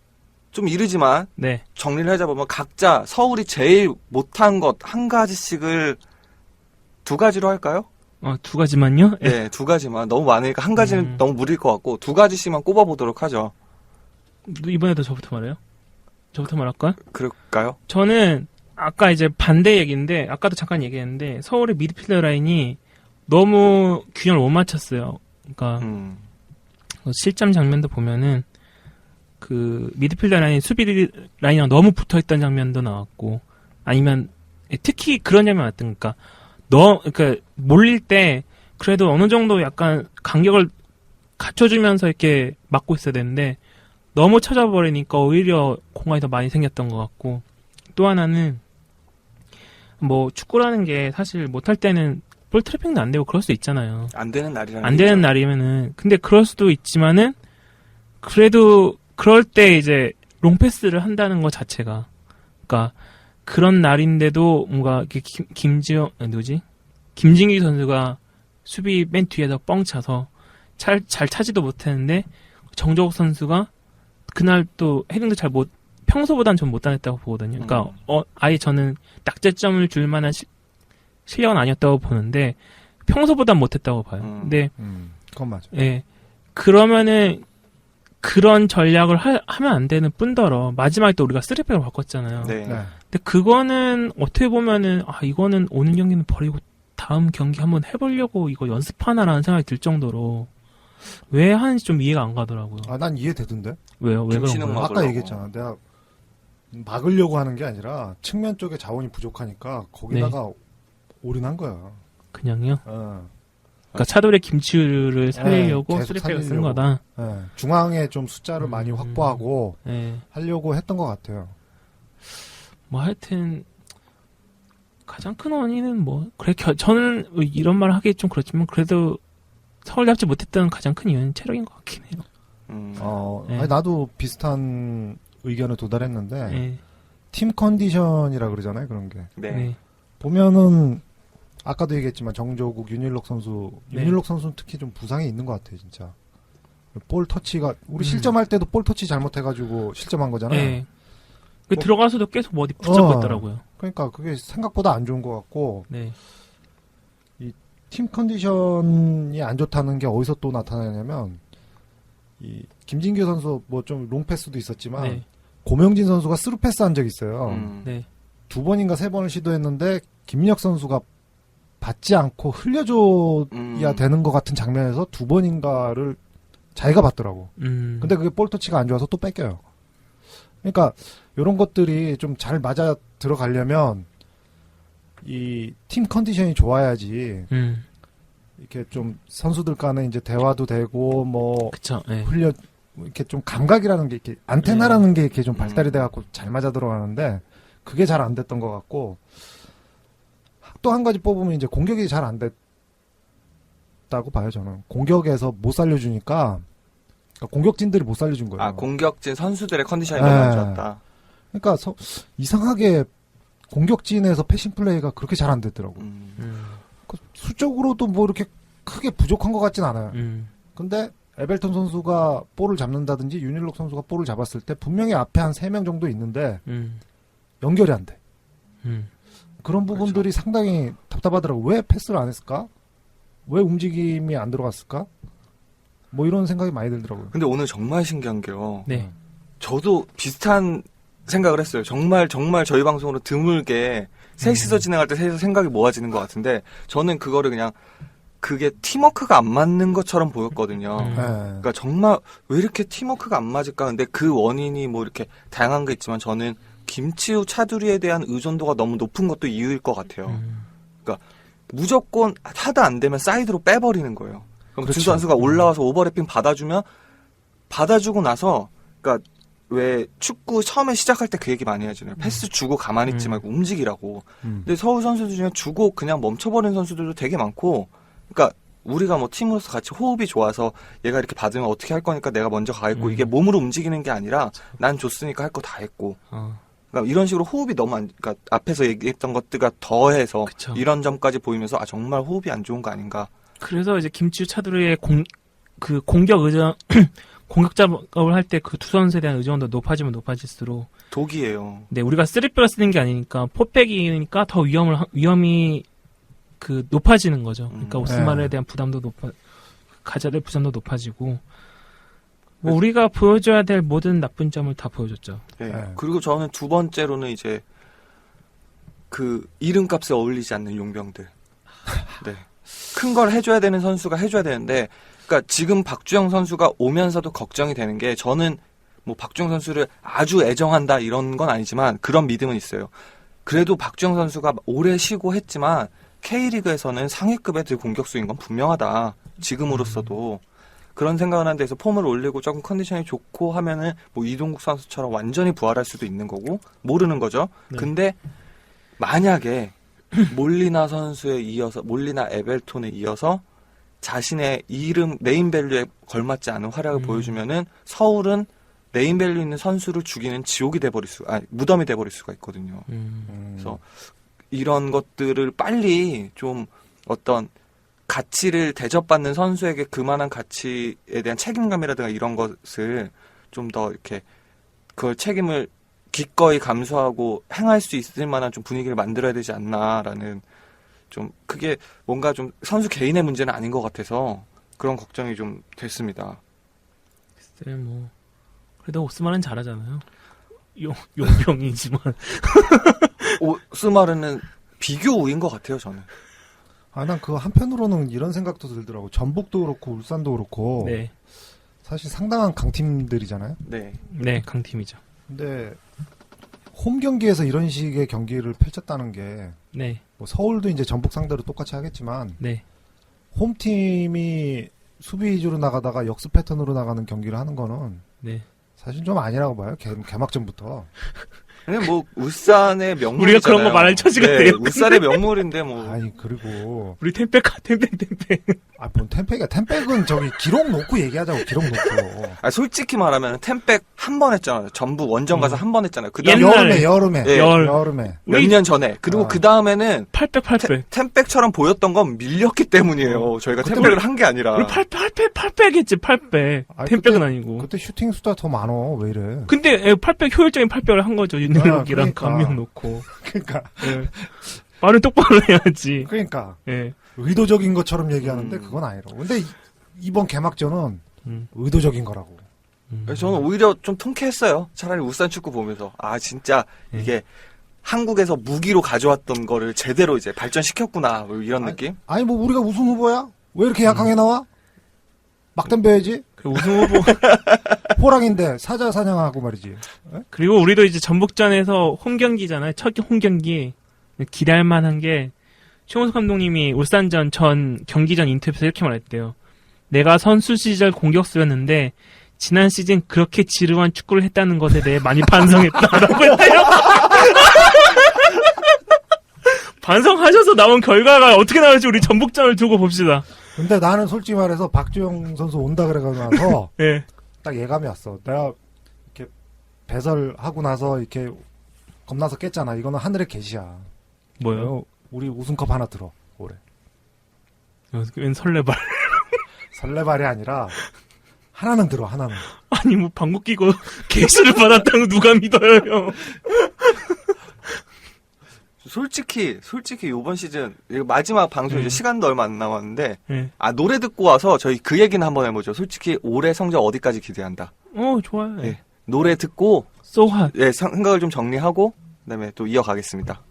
좀 이르지만 네. 정리를 하자면 각자 서울이 제일 못한 것 한 가지씩을 두 가지로 할까요? 두 가지만요? 네, 두 가지만. 너무 많으니까 한 가지는 너무 무리일 것 같고 두 가지씩만 꼽아보도록 하죠. 이번에도 저부터 말해요? 저부터 말할까요? 그럴까요? 저는 아까 이제 반대 얘기인데 아까도 잠깐 얘기했는데 서울의 미드필더 라인이 너무 균형을 못 맞췄어요. 그러니까 실점 장면도 보면은 그 미드필더 라인 수비 라인이랑 너무 붙어있던 장면도 나왔고 아니면 특히 그런 장면 같은 그러니까 그러니까 몰릴 때 그래도 어느 정도 약간 간격을 갖춰주면서 이렇게 막고 있어야 되는데 너무 쳐져버리니까 오히려 공간이 더 많이 생겼던 것 같고 또 하나는 뭐 축구라는 게 사실 못할 때는 볼 트래핑도 안 되고 그럴 수 있잖아요. 안 되는 날이라는 안 되는 날이면은 근데 그럴 수도 있지만은 그래도 그럴 때 이제 롱패스를 한다는 것 자체가 그러니까 그런 날인데도 뭔가 이렇게 김진규 선수가 수비 맨 뒤에서 뻥 차서 잘 차지도 못했는데 정조국 선수가 그날 또 헤딩도 평소보단 좀 못다냈다고 보거든요. 그러니까 아예 저는 낙제점을 줄 만한 실력은 아니었다고 보는데 평소보단 못했다고 봐요. 근데 그건 맞아. 예. 그러면은 그런 전략을 하면 안 되는 뿐더러 마지막에 또 우리가 3백을 바꿨잖아요. 네. 근데 그거는 어떻게 보면은 이거는 오늘 경기는 버리고 다음 경기 한번 해보려고 이거 연습하나라는 생각이 들 정도로 왜 하는지 좀 이해가 안 가더라고요. 난 이해되던데? 왜요? 왜 그런 김신웅 거예요? 막으려고. 아까 얘기했잖아. 내가 막으려고 하는 게 아니라 측면 쪽에 자원이 부족하니까 거기다가 올인한 거야. 그냥요? 어. 그러니까 차돌의 김치를 살리려고 계속 3백을 쓴 살리려고. 거다. 중앙에 좀 숫자를 많이 확보하고 예. 하려고 했던 것 같아요. 뭐 하여튼 가장 큰 원인은 뭐 저는 이런 말 하기 좀 그렇지만 그래도 서울 잡지 못했던 가장 큰 이유는 체력인 것 같긴 해요. 네. 아니, 나도 비슷한 의견에 도달했는데 네. 팀 컨디션이라 그러잖아요. 그런 게 네. 네. 보면은 아까도 얘기했지만 정조국, 윤일록 선수, 네. 윤일록 선수는 특히 좀 부상이 있는 것 같아요, 진짜. 볼 터치가 우리 실점할 때도 볼 터치 잘못해가지고 실점한 거잖아요. 네. 들어가서도 계속 어디 붙잡고 있더라고요. 그러니까 그게 생각보다 안 좋은 것 같고 네. 팀 컨디션이 안 좋다는 게 어디서 또 나타나냐면 이 김진규 선수 뭐 좀 롱패스도 있었지만 네. 고명진 선수가 스루 패스 한 적이 있어요. 네. 2번인가 3번을 시도했는데 김민혁 선수가 받지 않고 흘려줘야 되는 것 같은 장면에서 2번인가를 자기가 받더라고. 근데 그게 볼 터치가 안 좋아서 또 뺏겨요. 그러니까 이런 것들이 좀 잘 맞아 들어가려면 이 팀 컨디션이 좋아야지 이렇게 좀 선수들 간에 이제 대화도 되고 뭐 그쵸. 네. 이렇게 좀 감각이라는 게 이렇게 안테나라는 게 이렇게 좀 발달이 돼갖고 잘 맞아 들어가는데 그게 잘 안 됐던 것 같고 또 한 가지 뽑으면 이제 공격이 잘 안 됐다고 봐요 저는. 공격에서 못 살려주니까 그러니까 공격진들이 못 살려준 거예요. 공격진 선수들의 컨디션이 너무 안 좋았다. 그러니까 이상하게 공격진에서 패싱 플레이가 그렇게 잘 안 됐더라고. 수적으로도 뭐 이렇게 크게 부족한 것 같진 않아요. 근데 에벨턴 선수가 볼을 잡는다든지 윤일록 선수가 볼을 잡았을 때 분명히 앞에 한 3명 정도 있는데 연결이 안 돼. 그런 부분들이 그렇죠. 상당히 답답하더라고. 왜 패스를 안 했을까? 왜 움직임이 안 들어갔을까? 뭐 이런 생각이 많이 들더라고요. 근데 오늘 정말 신기한 게요. 네. 저도 비슷한 생각을 했어요. 정말 저희 방송으로 드물게 셋이서 진행할 때 셋이서 생각이 모아지는 것 같은데 저는 그거를 그냥 그게 팀워크가 안 맞는 것처럼 보였거든요. 그러니까 정말 왜 이렇게 팀워크가 안 맞을까? 근데 그 원인이 뭐 이렇게 다양한 게 있지만 저는 김치우 차두리에 대한 의존도가 너무 높은 것도 이유일 것 같아요. 그러니까 무조건 하다 안 되면 사이드로 빼버리는 거예요. 그럼 두 그렇죠. 선수가 올라와서 오버래핑 받아주고 나서, 그러니까 왜 축구 처음에 시작할 때 그 얘기 많이 하잖아요. 패스 주고 가만히 있지 말고 움직이라고. 근데 서울 선수들 중에 주고 그냥 멈춰버리는 선수들도 되게 많고, 그러니까 우리가 뭐 팀으로서 같이 호흡이 좋아서 얘가 이렇게 받으면 어떻게 할 거니까 내가 먼저 가겠고, 이게 몸으로 움직이는 게 아니라 난 줬으니까 할 거 다 했고. 그러니까 이런 식으로 호흡이 너무 그러니까 앞에서 얘기했던 것들과 더해서 그쵸. 이런 점까지 보이면서 아 정말 호흡이 안 좋은 거 아닌가. 그래서 이제 김치우 차두리의 공격 의존 공격 작업을 할 때 그 두 선수에 대한 의존도 높아지면 높아질수록 독이에요. 네, 우리가 3백을 쓰는 게 아니니까 4백이니까 더 위험이 높아지는 거죠. 그러니까 오스마르에 대한 부담도 가져야 될 부담도 높아지고 뭐 우리가 보여줘야 될 모든 나쁜 점을 다 보여줬죠. 네. 네. 그리고 저는 두 번째로는 이제 그 이름값에 어울리지 않는 용병들. 네. 큰 걸 해줘야 되는 선수가 해줘야 되는데, 그러니까 지금 박주영 선수가 오면서도 걱정이 되는 게, 저는 뭐 박주영 선수를 아주 애정한다 이런 건 아니지만 그런 믿음은 있어요. 그래도 박주영 선수가 오래 쉬고 했지만 K리그에서는 상위급의 공격수인 건 분명하다. 지금으로서도. 그런 생각을 하는 데서 폼을 올리고 조금 컨디션이 좋고 하면은 뭐 이동국 선수처럼 완전히 부활할 수도 있는 거고, 모르는 거죠. 네. 근데 만약에 몰리나 선수에 이어서, 몰리나 에벨톤에 이어서 자신의 이름, 네임밸류에 걸맞지 않은 활약을 보여주면은 서울은 네임밸류 있는 선수를 죽이는 지옥이 돼버릴 무덤이 돼버릴 수가 있거든요. 그래서 이런 것들을 빨리 좀 어떤 가치를 대접받는 선수에게 그만한 가치에 대한 책임감이라든가 이런 것을 좀 더 이렇게 그걸 책임을 기꺼이 감수하고 행할 수 있을 만한 좀 분위기를 만들어야 되지 않나라는, 좀 그게 뭔가 좀 선수 개인의 문제는 아닌 것 같아서 그런 걱정이 좀 됐습니다. 글쎄 뭐 그래도 오스마르는 잘하잖아요. 용병이지만 오스마르는 비교 우인 것 같아요, 저는. 난 그 한편으로는 이런 생각도 들더라고. 전북도 그렇고 울산도 그렇고 네, 사실 상당한 강팀들이잖아요. 네. 네 강팀이죠. 근데 홈 경기에서 이런 식의 경기를 펼쳤다는 게, 네, 뭐 서울도 이제 전북 상대로 똑같이 하겠지만 네, 홈팀이 수비 위주로 나가다가 역습 패턴으로 나가는 경기를 하는 거는 네. 사실 좀 아니라고 봐요. 개막전부터. 그냥 뭐 울산의 명물이잖아요. 우리가 그런 거 말할 처지가 네, 돼요. 울산의 명물인데 뭐. 아니 그리고 우리 템백. 뭔 템백이야. 템백은 저기 기록 놓고 얘기하자고. 기록 놓고. 솔직히 말하면 템백 한 번 했잖아요. 전북 원정 가서 한 번 했잖아요. 그 다음 옛날에. 여름에 예. 여름에. 몇 년 전에. 그리고 그 다음에는 800. 템백처럼 보였던 건 밀렸기 때문이에요. 저희가 템백을 한 게 아니라. 우리 800했지 800. 아니, 템백은 그때- 아니고. 그때 슈팅 수가 더 많어. 왜 이래? 근데 800 효율적인 800을 한 거죠. 윤열록이랑 그러니까. 감명 놓고. 그러니까 예. 말을 똑바로 해야지. 그러니까 예. 의도적인 것처럼 얘기하는데 그건 아니라고. 근데 이번 개막전은 의도적인 거라고. 그래서 저는 오히려 좀 통쾌했어요. 차라리 울산 축구 보면서. 아, 진짜 이게 한국에서 무기로 가져왔던 거를 제대로 이제 발전시켰구나. 뭐 이런 느낌? 아니 뭐 우리가 우승 후보야? 왜 이렇게 약하게 나와? 막 덤벼야지. 그 우승 후보. 호랑인데 사자 사냥하고 말이지. 그리고 우리도 이제 전북전에서 홈 경기잖아요. 첫 홈 경기. 기대할 만한 게 최용석 감독님이 울산전 경기 전 인터뷰에서 이렇게 말했대요. 내가 선수 시절 공격수였는데 지난 시즌 그렇게 지루한 축구를 했다는 것에 대해 많이 반성했다라고 했대요. 반성하셔서 나온 결과가 어떻게 나올지 우리 전북전을 두고 봅시다. 근데 나는 솔직히 말해서 박주영 선수 온다 그래가지고 나서 예. 딱 예감이 왔어. 내가 이렇게 배설하고 나서 이렇게 겁나서 깼잖아. 이거는 하늘의 계시야. 뭐요? 우리 우승컵 하나 들어 올해. 웬 설레발. 설레발이 아니라 하나는 들어. 하나는. 아니 뭐 방귀 끼고 계시를 받았다고 누가 믿어요, 형. 솔직히 이번 시즌 이거 마지막 방송 이제 시간도 얼마 안 남았는데 예. 노래 듣고 와서 저희 그 얘기는 한번 해보죠. 솔직히 올해 성적 어디까지 기대한다. 좋아요. 예. 노래 듣고 So what? 예, 생각을 좀 정리하고 그다음에 또 이어가겠습니다.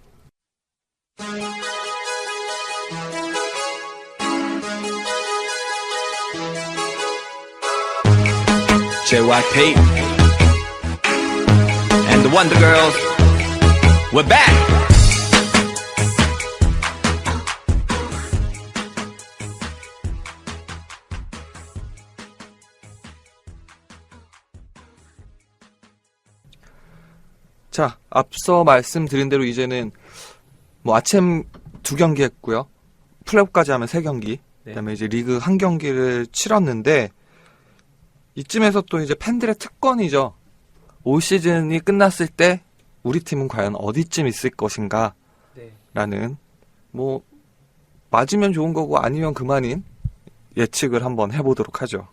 JYP and the Wonder Girls. We're back. 자, 앞서 말씀드린 대로 이제는 뭐 아침 2경기 했고요. 플레이오프까지 하면 3경기. 네. 그다음에 이제 리그 1경기를 치렀는데 이쯤에서 또 이제 팬들의 특권이죠. 올 시즌이 끝났을 때 우리 팀은 과연 어디쯤 있을 것인가 네. 라는 뭐 맞으면 좋은 거고 아니면 그만인 예측을 한번 해보도록 하죠.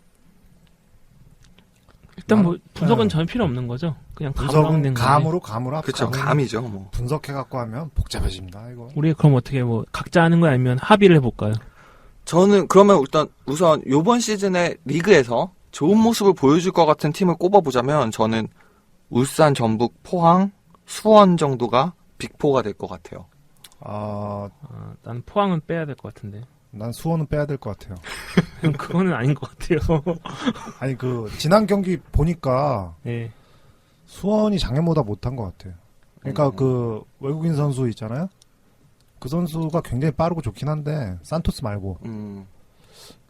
일단 뭐 분석은 네. 전혀 필요 없는 거죠. 그냥 감으로 하면 되는 분석은 건데. 감으로 그쵸, 감이죠 뭐. 분석해갖고 하면 복잡해집니다. 이거. 우리 그럼 어떻게 뭐 각자 하는 거 아니면 합의를 해볼까요? 저는 그러면 일단 우선 요번 시즌의 리그에서 좋은 모습을 보여줄 것 같은 팀을 꼽아보자면 저는 울산, 전북, 포항, 수원 정도가 빅4가 될 것 같아요. 나는 포항은 빼야 될 것 같은데. 난 수원은 빼야 될 것 같아요. 그거는 아닌 것 같아요. 아니 그 지난 경기 보니까 네. 수원이 작년보다 못한 것 같아요. 그러니까 그 외국인 선수 있잖아요. 그 선수가 굉장히 빠르고 좋긴 한데 산토스 말고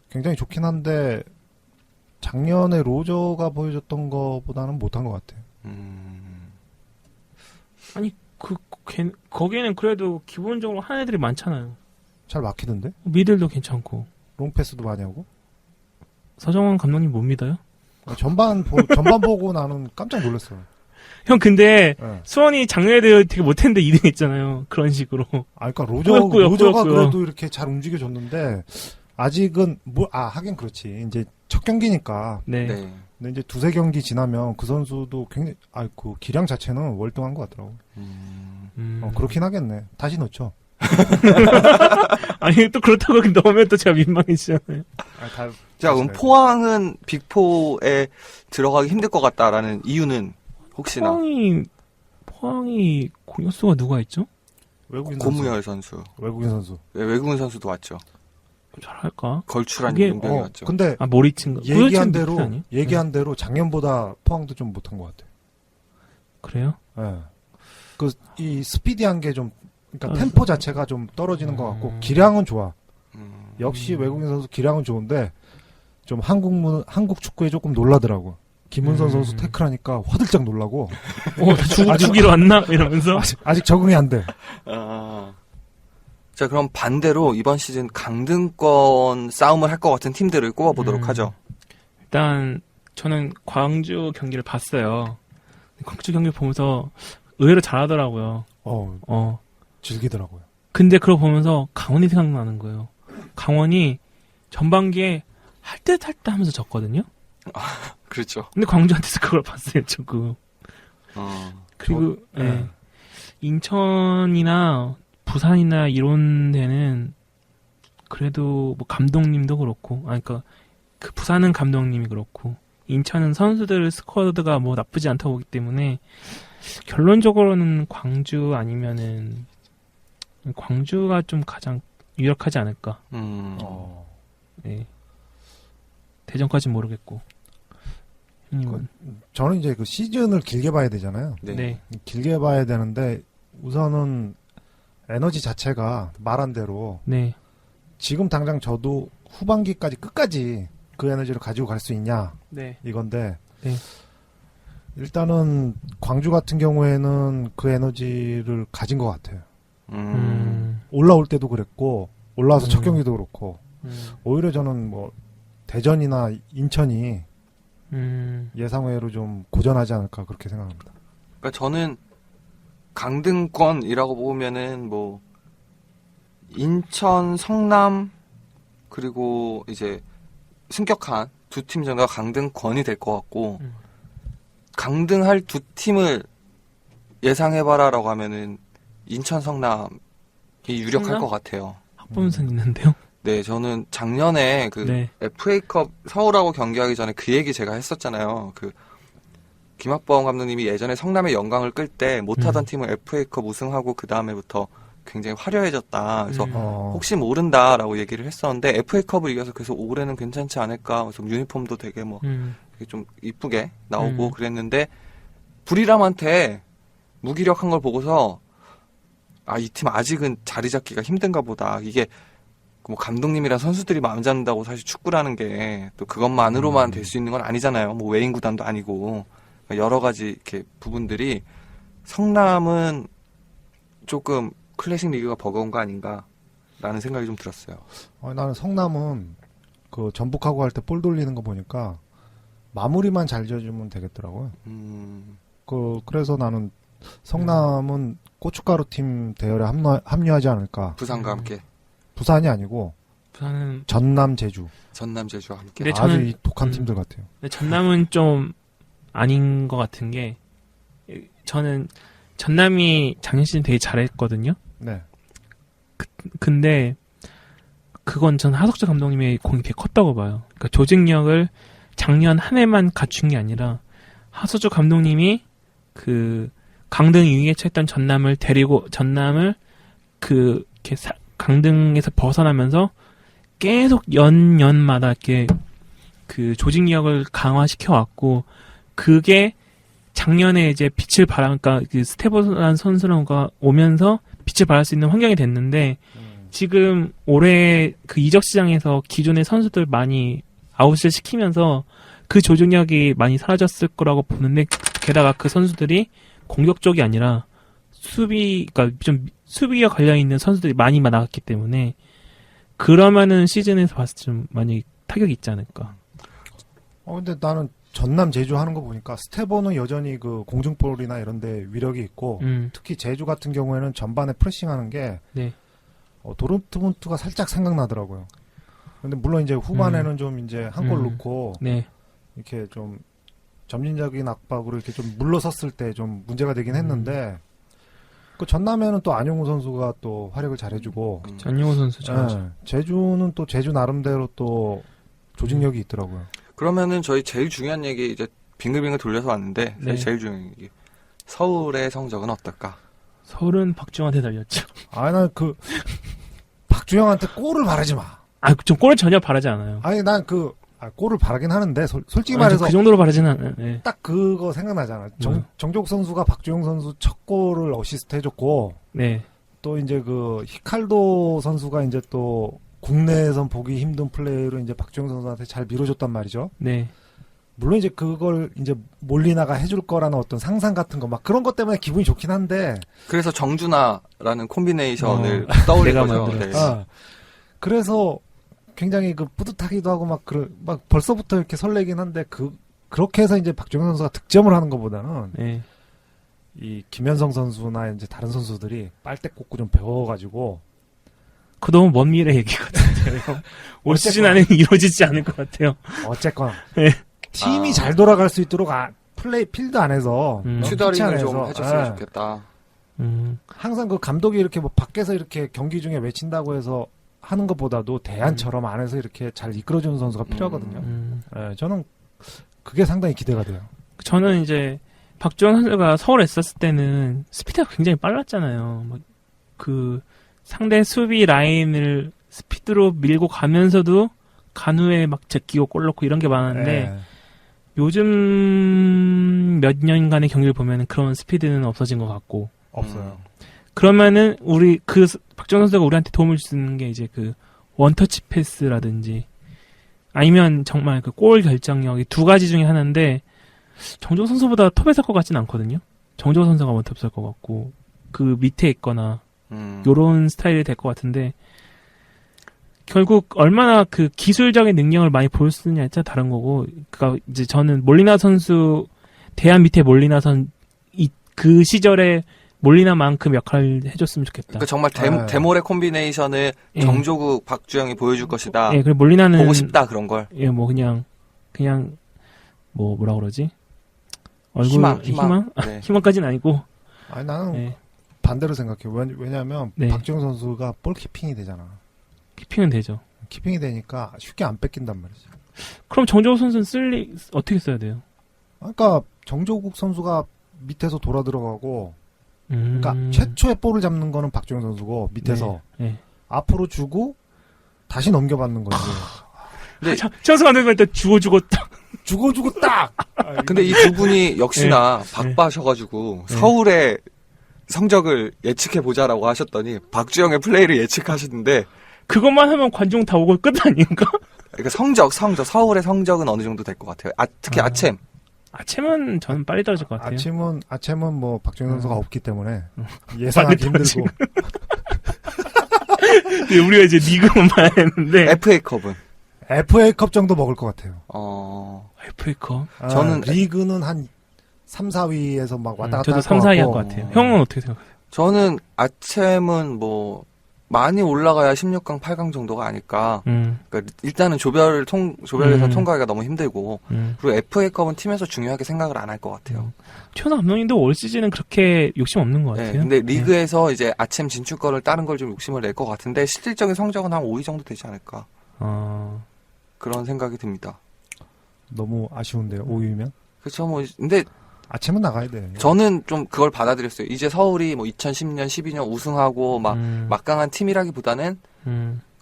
굉장히 좋긴 한데 작년에 로저가 보여줬던 것보다는 못한 것 같아요. 아니 거기는 그래도 기본적으로 하는 애들이 많잖아요. 잘 막히던데? 미들도 괜찮고. 롱패스도 많이 하고. 서정원 감독님 못 믿어요? 전반 보고 나는 깜짝 놀랐어요. 형 근데 네. 수원이 작년에도 되게 못했는데 2등 했잖아요. 그런 식으로. 그러니까 꾸역꾸역, 로저가 꾸역꾸역. 그래도 이렇게 잘 움직여줬는데 아직은 하긴 그렇지. 이제 첫 경기니까. 네. 네. 근데 이제 2-3경기 지나면 그 선수도 굉장히 그 기량 자체는 월등한 것 같더라고. 그렇긴 하겠네. 다시 넣죠. 아니 또 그렇다고 넣으면 또 제가 민망해지잖아요. 자, 그럼 포항은 빅4에 들어가기 힘들 것 같다라는 이유는 혹시나 포항이 공격수가 누가 있죠? 외국인 선수. 고무열 선수. 외국인 선수. 네, 외국인 선수도 왔죠. 잘할까? 걸출한 그게- 용병이 왔죠. 근데 모리친가? 얘기한 대로 작년보다 포항도 좀 못한 것 같아. 그래요? 예. 이 스피디한 게 좀, 그러니까 아. 템포 자체가 좀 떨어지는 것 같고, 기량은 좋아. 음, 역시 외국인 선수 기량은 좋은데, 좀 한국 축구에 조금 놀라더라고. 김은선 선수 태클하니까 화들짝 놀라고, 죽이러 왔나? 이러면서. 아직 적응이 안 돼. 자, 그럼 반대로 이번 시즌 강등권 싸움을 할 것 같은 팀들을 꼽아보도록 하죠. 일단 저는 광주 경기를 봤어요. 광주 경기 보면서 의외로 잘하더라고요. 즐기더라고요. 근데 그걸 보면서 강원이 생각나는 거예요. 강원이 전반기에 할 듯 할 듯 하면서 졌거든요. 그렇죠. 근데 광주한테서 그걸 봤어요, 조금. 그리고 네. 인천이나 부산이나 이런 데는 그래도 뭐 감독님도 그렇고, 그러니까 그 부산은 감독님이 그렇고 인천은 선수들 스쿼드가 뭐 나쁘지 않다고 보기 때문에 결론적으로는 광주 아니면은 광주가 좀 가장 유력하지 않을까. 네. 대전까지는 모르겠고. 형님은? 저는 이제 그 시즌을 길게 봐야 되잖아요. 네. 길게 봐야 되는데, 우선은 에너지 자체가 말한 대로, 네. 지금 당장 저도 후반기까지 끝까지 그 에너지를 가지고 갈 수 있냐, 네. 이건데, 네. 일단은 광주 같은 경우에는 그 에너지를 가진 것 같아요. 올라올 때도 그랬고, 올라와서 첫 경기도 그렇고, 오히려 저는 뭐 대전이나 인천이 예상외로 좀 고전하지 않을까 그렇게 생각합니다. 그러니까 저는 강등권이라고 보면은 뭐 인천, 성남 그리고 이제 승격한 두 팀 정도가 강등권이 될 것 같고 강등할 두 팀을 예상해봐라라고 하면은 인천, 성남이 유력할 성남? 것 같아요. 학범선 있는데요. 네, 저는 작년에 그 네. FA컵 서울하고 경기하기 전에 그 얘기 제가 했었잖아요. 그 김학범 감독님이 예전에 성남의 영광을 끌 때 못하던 팀을 FA컵 우승하고 그 다음에부터 굉장히 화려해졌다. 그래서 혹시 모른다라고 얘기를 했었는데 FA컵을 이겨서 그래서 올해는 괜찮지 않을까. 그래서 유니폼도 되게 뭐 되게 좀 이쁘게 나오고 그랬는데 불이람한테 무기력한 걸 보고서 이 팀 아직은 자리 잡기가 힘든가 보다. 이게 뭐 감독님이랑 선수들이 마음 잡는다고 사실 축구라는 게 또 그것만으로만 될 수 있는 건 아니잖아요. 뭐 외인 구단도 아니고 여러 가지 이렇게 부분들이 성남은 조금 클래식 리그가 버거운 거 아닌가라는 생각이 좀 들었어요. 나는 성남은 그 전북하고 할 때 볼 돌리는 거 보니까 마무리만 잘 지어주면 되겠더라고요. 그래서 나는 성남은 고춧가루 팀 대열에 합류하지 않을까. 부산과 함께. 부산이 아니고 부산은 전남 제주. 전남 제주와 함께. 네, 아주 저는- 이 독한 팀들 같아요. 근데 전남은 좀 아닌 것 같은 게 저는 전남이 작년 시즌 되게 잘했거든요. 네. 근데 그건 전 하석재 감독님의 공이 되게 컸다고 봐요. 그러니까 조직력을 작년 한 해만 갖춘 게 아니라 하석재 감독님이 그 강등 2위에 처했던 전남을 데리고 전남을 이렇게 강등에서 벗어나면서 계속 연마다 이렇게 그 조직력을 강화시켜 왔고 그게 작년에 이제 빛을 발하니까 그 스테보란 선수가 오면서 빛을 발할 수 있는 환경이 됐는데 지금 올해 그 이적 시장에서 기존의 선수들 많이 아웃을 시키면서 그 조직력이 많이 사라졌을 거라고 보는데 게다가 그 선수들이 공격 쪽이 아니라 그러니까 좀 수비와 관련 있는 선수들이 많이 나갔기 때문에 그러면은 시즌에서 봤을 때 좀 많이 타격이 있지 않을까. 근데 나는 전남 제주 하는 거 보니까 스테보는 여전히 그 공중볼이나 이런 데 위력이 있고 특히 제주 같은 경우에는 전반에 프레싱하는 게 네. 도르트문트가 살짝 생각나더라고요. 근데 물론 이제 후반에는 좀 이제 한 골 넣고 네. 이렇게 좀 점진적인 압박으로 이렇게 좀 물러섰을 때 좀 문제가 되긴 했는데 그 전남에는 또 안용우 선수가 또 활약을 잘해주고 전용호 선수 잘하죠. 네, 제주는 또 제주 나름대로 또 조직력이 있더라고요. 그러면은 저희 제일 중요한 얘기 이제 빙글빙글 돌려서 왔는데 네. 제일 중요한 얘기. 서울의 성적은 어떨까? 서울은 박주영한테 달렸죠. 난 그 박주영한테 골을 바라지 마. 좀 골을 전혀 바라지 않아요. 아니 난 골을 바라긴 하는데 솔직히 아니, 말해서 그 정도로 바라지는 않아요. 네. 딱 그거 생각나잖아. 뭐요? 정족 선수가 박주영 선수 첫 골을 어시스트 해줬고 네. 또 이제 그 히칼도 선수가 이제 또 국내에선 보기 힘든 플레이로 이제 박주영 선수한테 잘 밀어줬단 말이죠. 네. 물론 이제 그걸 이제 몰리나가 해줄 거라는 어떤 상상 같은 거 막 그런 것 때문에 기분이 좋긴 한데 그래서 정준하라는 콤비네이션을 떠올린 내가 거죠. 만들었지. 네. 그래서 굉장히 그 뿌듯하기도 하고 막 벌써부터 이렇게 설레긴 한데 그렇게 해서 이제 박주영 선수가 득점을 하는 것보다는 네. 이 김현성 선수나 이제 다른 선수들이 빨대 꽂고 좀 배워가지고 그 너무 먼 미래 얘기 같은데요. 올 시즌 어쨌거나. 안에는 이루어지지 않을 것 같아요. 어쨌거나 네. 팀이 잘 돌아갈 수 있도록 필드 안에서 피치 튜더링을 좀 안에서, 해줬으면 예. 좋겠다. 항상 그 감독이 이렇게 뭐 밖에서 이렇게 경기 중에 외친다고 해서 하는 것보다도 대안처럼 안에서 이렇게 잘 이끌어주는 선수가 필요하거든요. 예, 저는 그게 상당히 기대가 돼요. 저는 이제 박주영 선수가 서울에 있었을 때는 스피드가 굉장히 빨랐잖아요. 막 그 상대 수비 라인을 스피드로 밀고 가면서도 간후에 막 제끼고 골 넣고 이런 게 많았는데 예. 요즘 몇 년간의 경기를 보면 그런 스피드는 없어진 것 같고 없어요. 그러면은 우리 박주영 선수가 우리한테 도움을 주는 게 이제 그 원터치 패스라든지 아니면 정말 그 골 결정력 이 두 가지 중에 하나인데 정조 선수보다 톱에 설 것 같지는 않거든요. 정조 선수가 원톱 설 것 같고 그 밑에 있거나 요런 스타일이 될 것 같은데 결국 얼마나 그 기술적인 능력을 많이 보여주느냐에 따라 다른 거고 그니까 이제 저는 몰리나 선수 대안 밑에 몰리나 그 시절에 몰리나만큼 역할을 해줬으면 좋겠다. 그러니까 정말 네. 데모레 콤비네이션을 예. 정조국 박주영이 보여줄 것이다. 예, 그리고 몰리나는 보고 싶다 그런 걸. 예, 뭐 그냥 뭐라 그러지? 얼굴 희망. 네. 희망까지는 아니고. 아니 나는 예. 반대로 생각해요. 왜냐하면 네. 박주영 선수가 볼 키핑이 되잖아. 키핑은 되죠. 키핑이 되니까 쉽게 안 뺏긴단 말이죠. 그럼 정조호 선수는 어떻게 써야 돼요? 그러니까 정조국 선수가 밑에서 돌아 들어가고 그러니까 음. 최초의 볼을 잡는 거는 박주영 선수고 밑에서 네. 앞으로 주고 다시 넘겨받는 거지. 근데, 찬스 만들면 일단 주고 딱. 주고 딱. 근데 이 두 분이 역시나 네. 바빠셔가지고 네. 서울에 성적을 예측해 보자라고 하셨더니 박주영의 플레이를 예측하시는데 그것만 하면 관중 다 오고 끝 아닌가? 그러니까 성적 서울의 성적은 어느 정도 될 것 같아요. 특히 아챔. 아침은 저는 빨리 떨어질 것 같아요. 아침은 뭐 박정현 선수가 없기 때문에 빨리 예상하기 떨어지고. 힘들고. 근데 우리가 이제 리그만 봐야 했는데 FA컵은 FA컵 정도 먹을 것 같아요. FA컵 저는 리그는 한 3, 4위에서 막 왔다 갔다 저도 할 3, 것 4위 할 같고. 것 같아요. 형은 어떻게 생각하세요? 저는 아챔은 뭐 많이 올라가야 16강, 8강 정도가 아닐까. 그러니까 일단은 조별에서 통과하기가 너무 힘들고 그리고 FA컵은 팀에서 중요하게 생각을 안 할 것 같아요. 최원호 감독님도 올 시즌은 그렇게 욕심 없는 것 같아요. 네, 근데 리그에서 이제 아챔 진출권을 다른 걸 좀 욕심을 낼 것 같은데 실질적인 성적은 한 5위 정도 되지 않을까. 그런 생각이 듭니다. 너무 아쉬운데요. 5위면. 그렇죠. 뭐 근데 아침은 나가야 돼. 저는 좀 그걸 받아들였어요. 이제 서울이 뭐 2010년, 12년 우승하고 막 막강한 팀이라기보다는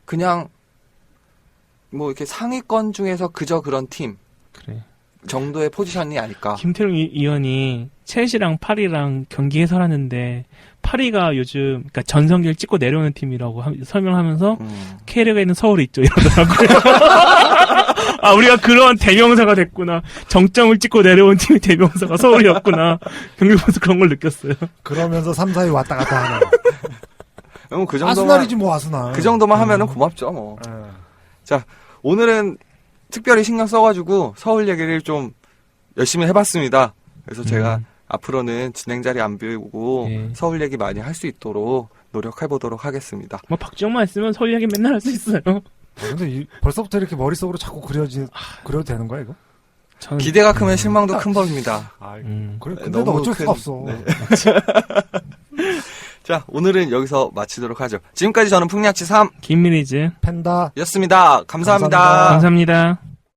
그냥 뭐 이렇게 상위권 중에서 그저 그런 팀 그래. 정도의 포지션이 아닐까. 김태룡 의원이 첼시랑 파리랑 경기 해설하는데 파리가 요즘 그러니까 전성기를 찍고 내려오는 팀이라고 설명하면서 K리그에 있는 서울이 있죠 이러더라고요. 아 우리가 그런 대명사가 됐구나. 정점을 찍고 내려온 팀의 대명사가 서울이었구나. 경기 보면서 그런 걸 느꼈어요. 그러면서 3, 4위 왔다 갔다 하는. 그 정도만 아스날이지 뭐 아스날. 그 정도만 하면은 고맙죠 뭐. 네. 자 오늘은 특별히 신경 써가지고 서울 얘기를 좀 열심히 해봤습니다. 그래서 제가 앞으로는 진행 자리 안 비우고 예. 서울 얘기 많이 할 수 있도록 노력해보도록 하겠습니다. 뭐 박지영만 있으면 서울 이야기 맨날 할 수 있어요. 근데 벌써부터 이렇게 머릿속으로 자꾸 그려도 되는 거야, 이거? 저는 기대가 크면 실망도 큰 법입니다. 그래, 근데도 너무 어쩔 큰- 수가 없어. 네. 자 오늘은 여기서 마치도록 하죠. 지금까지 저는 풍량치 3였습니다. 김민희즈 팬다. 감사합니다. 감사합니다. 감사합니다.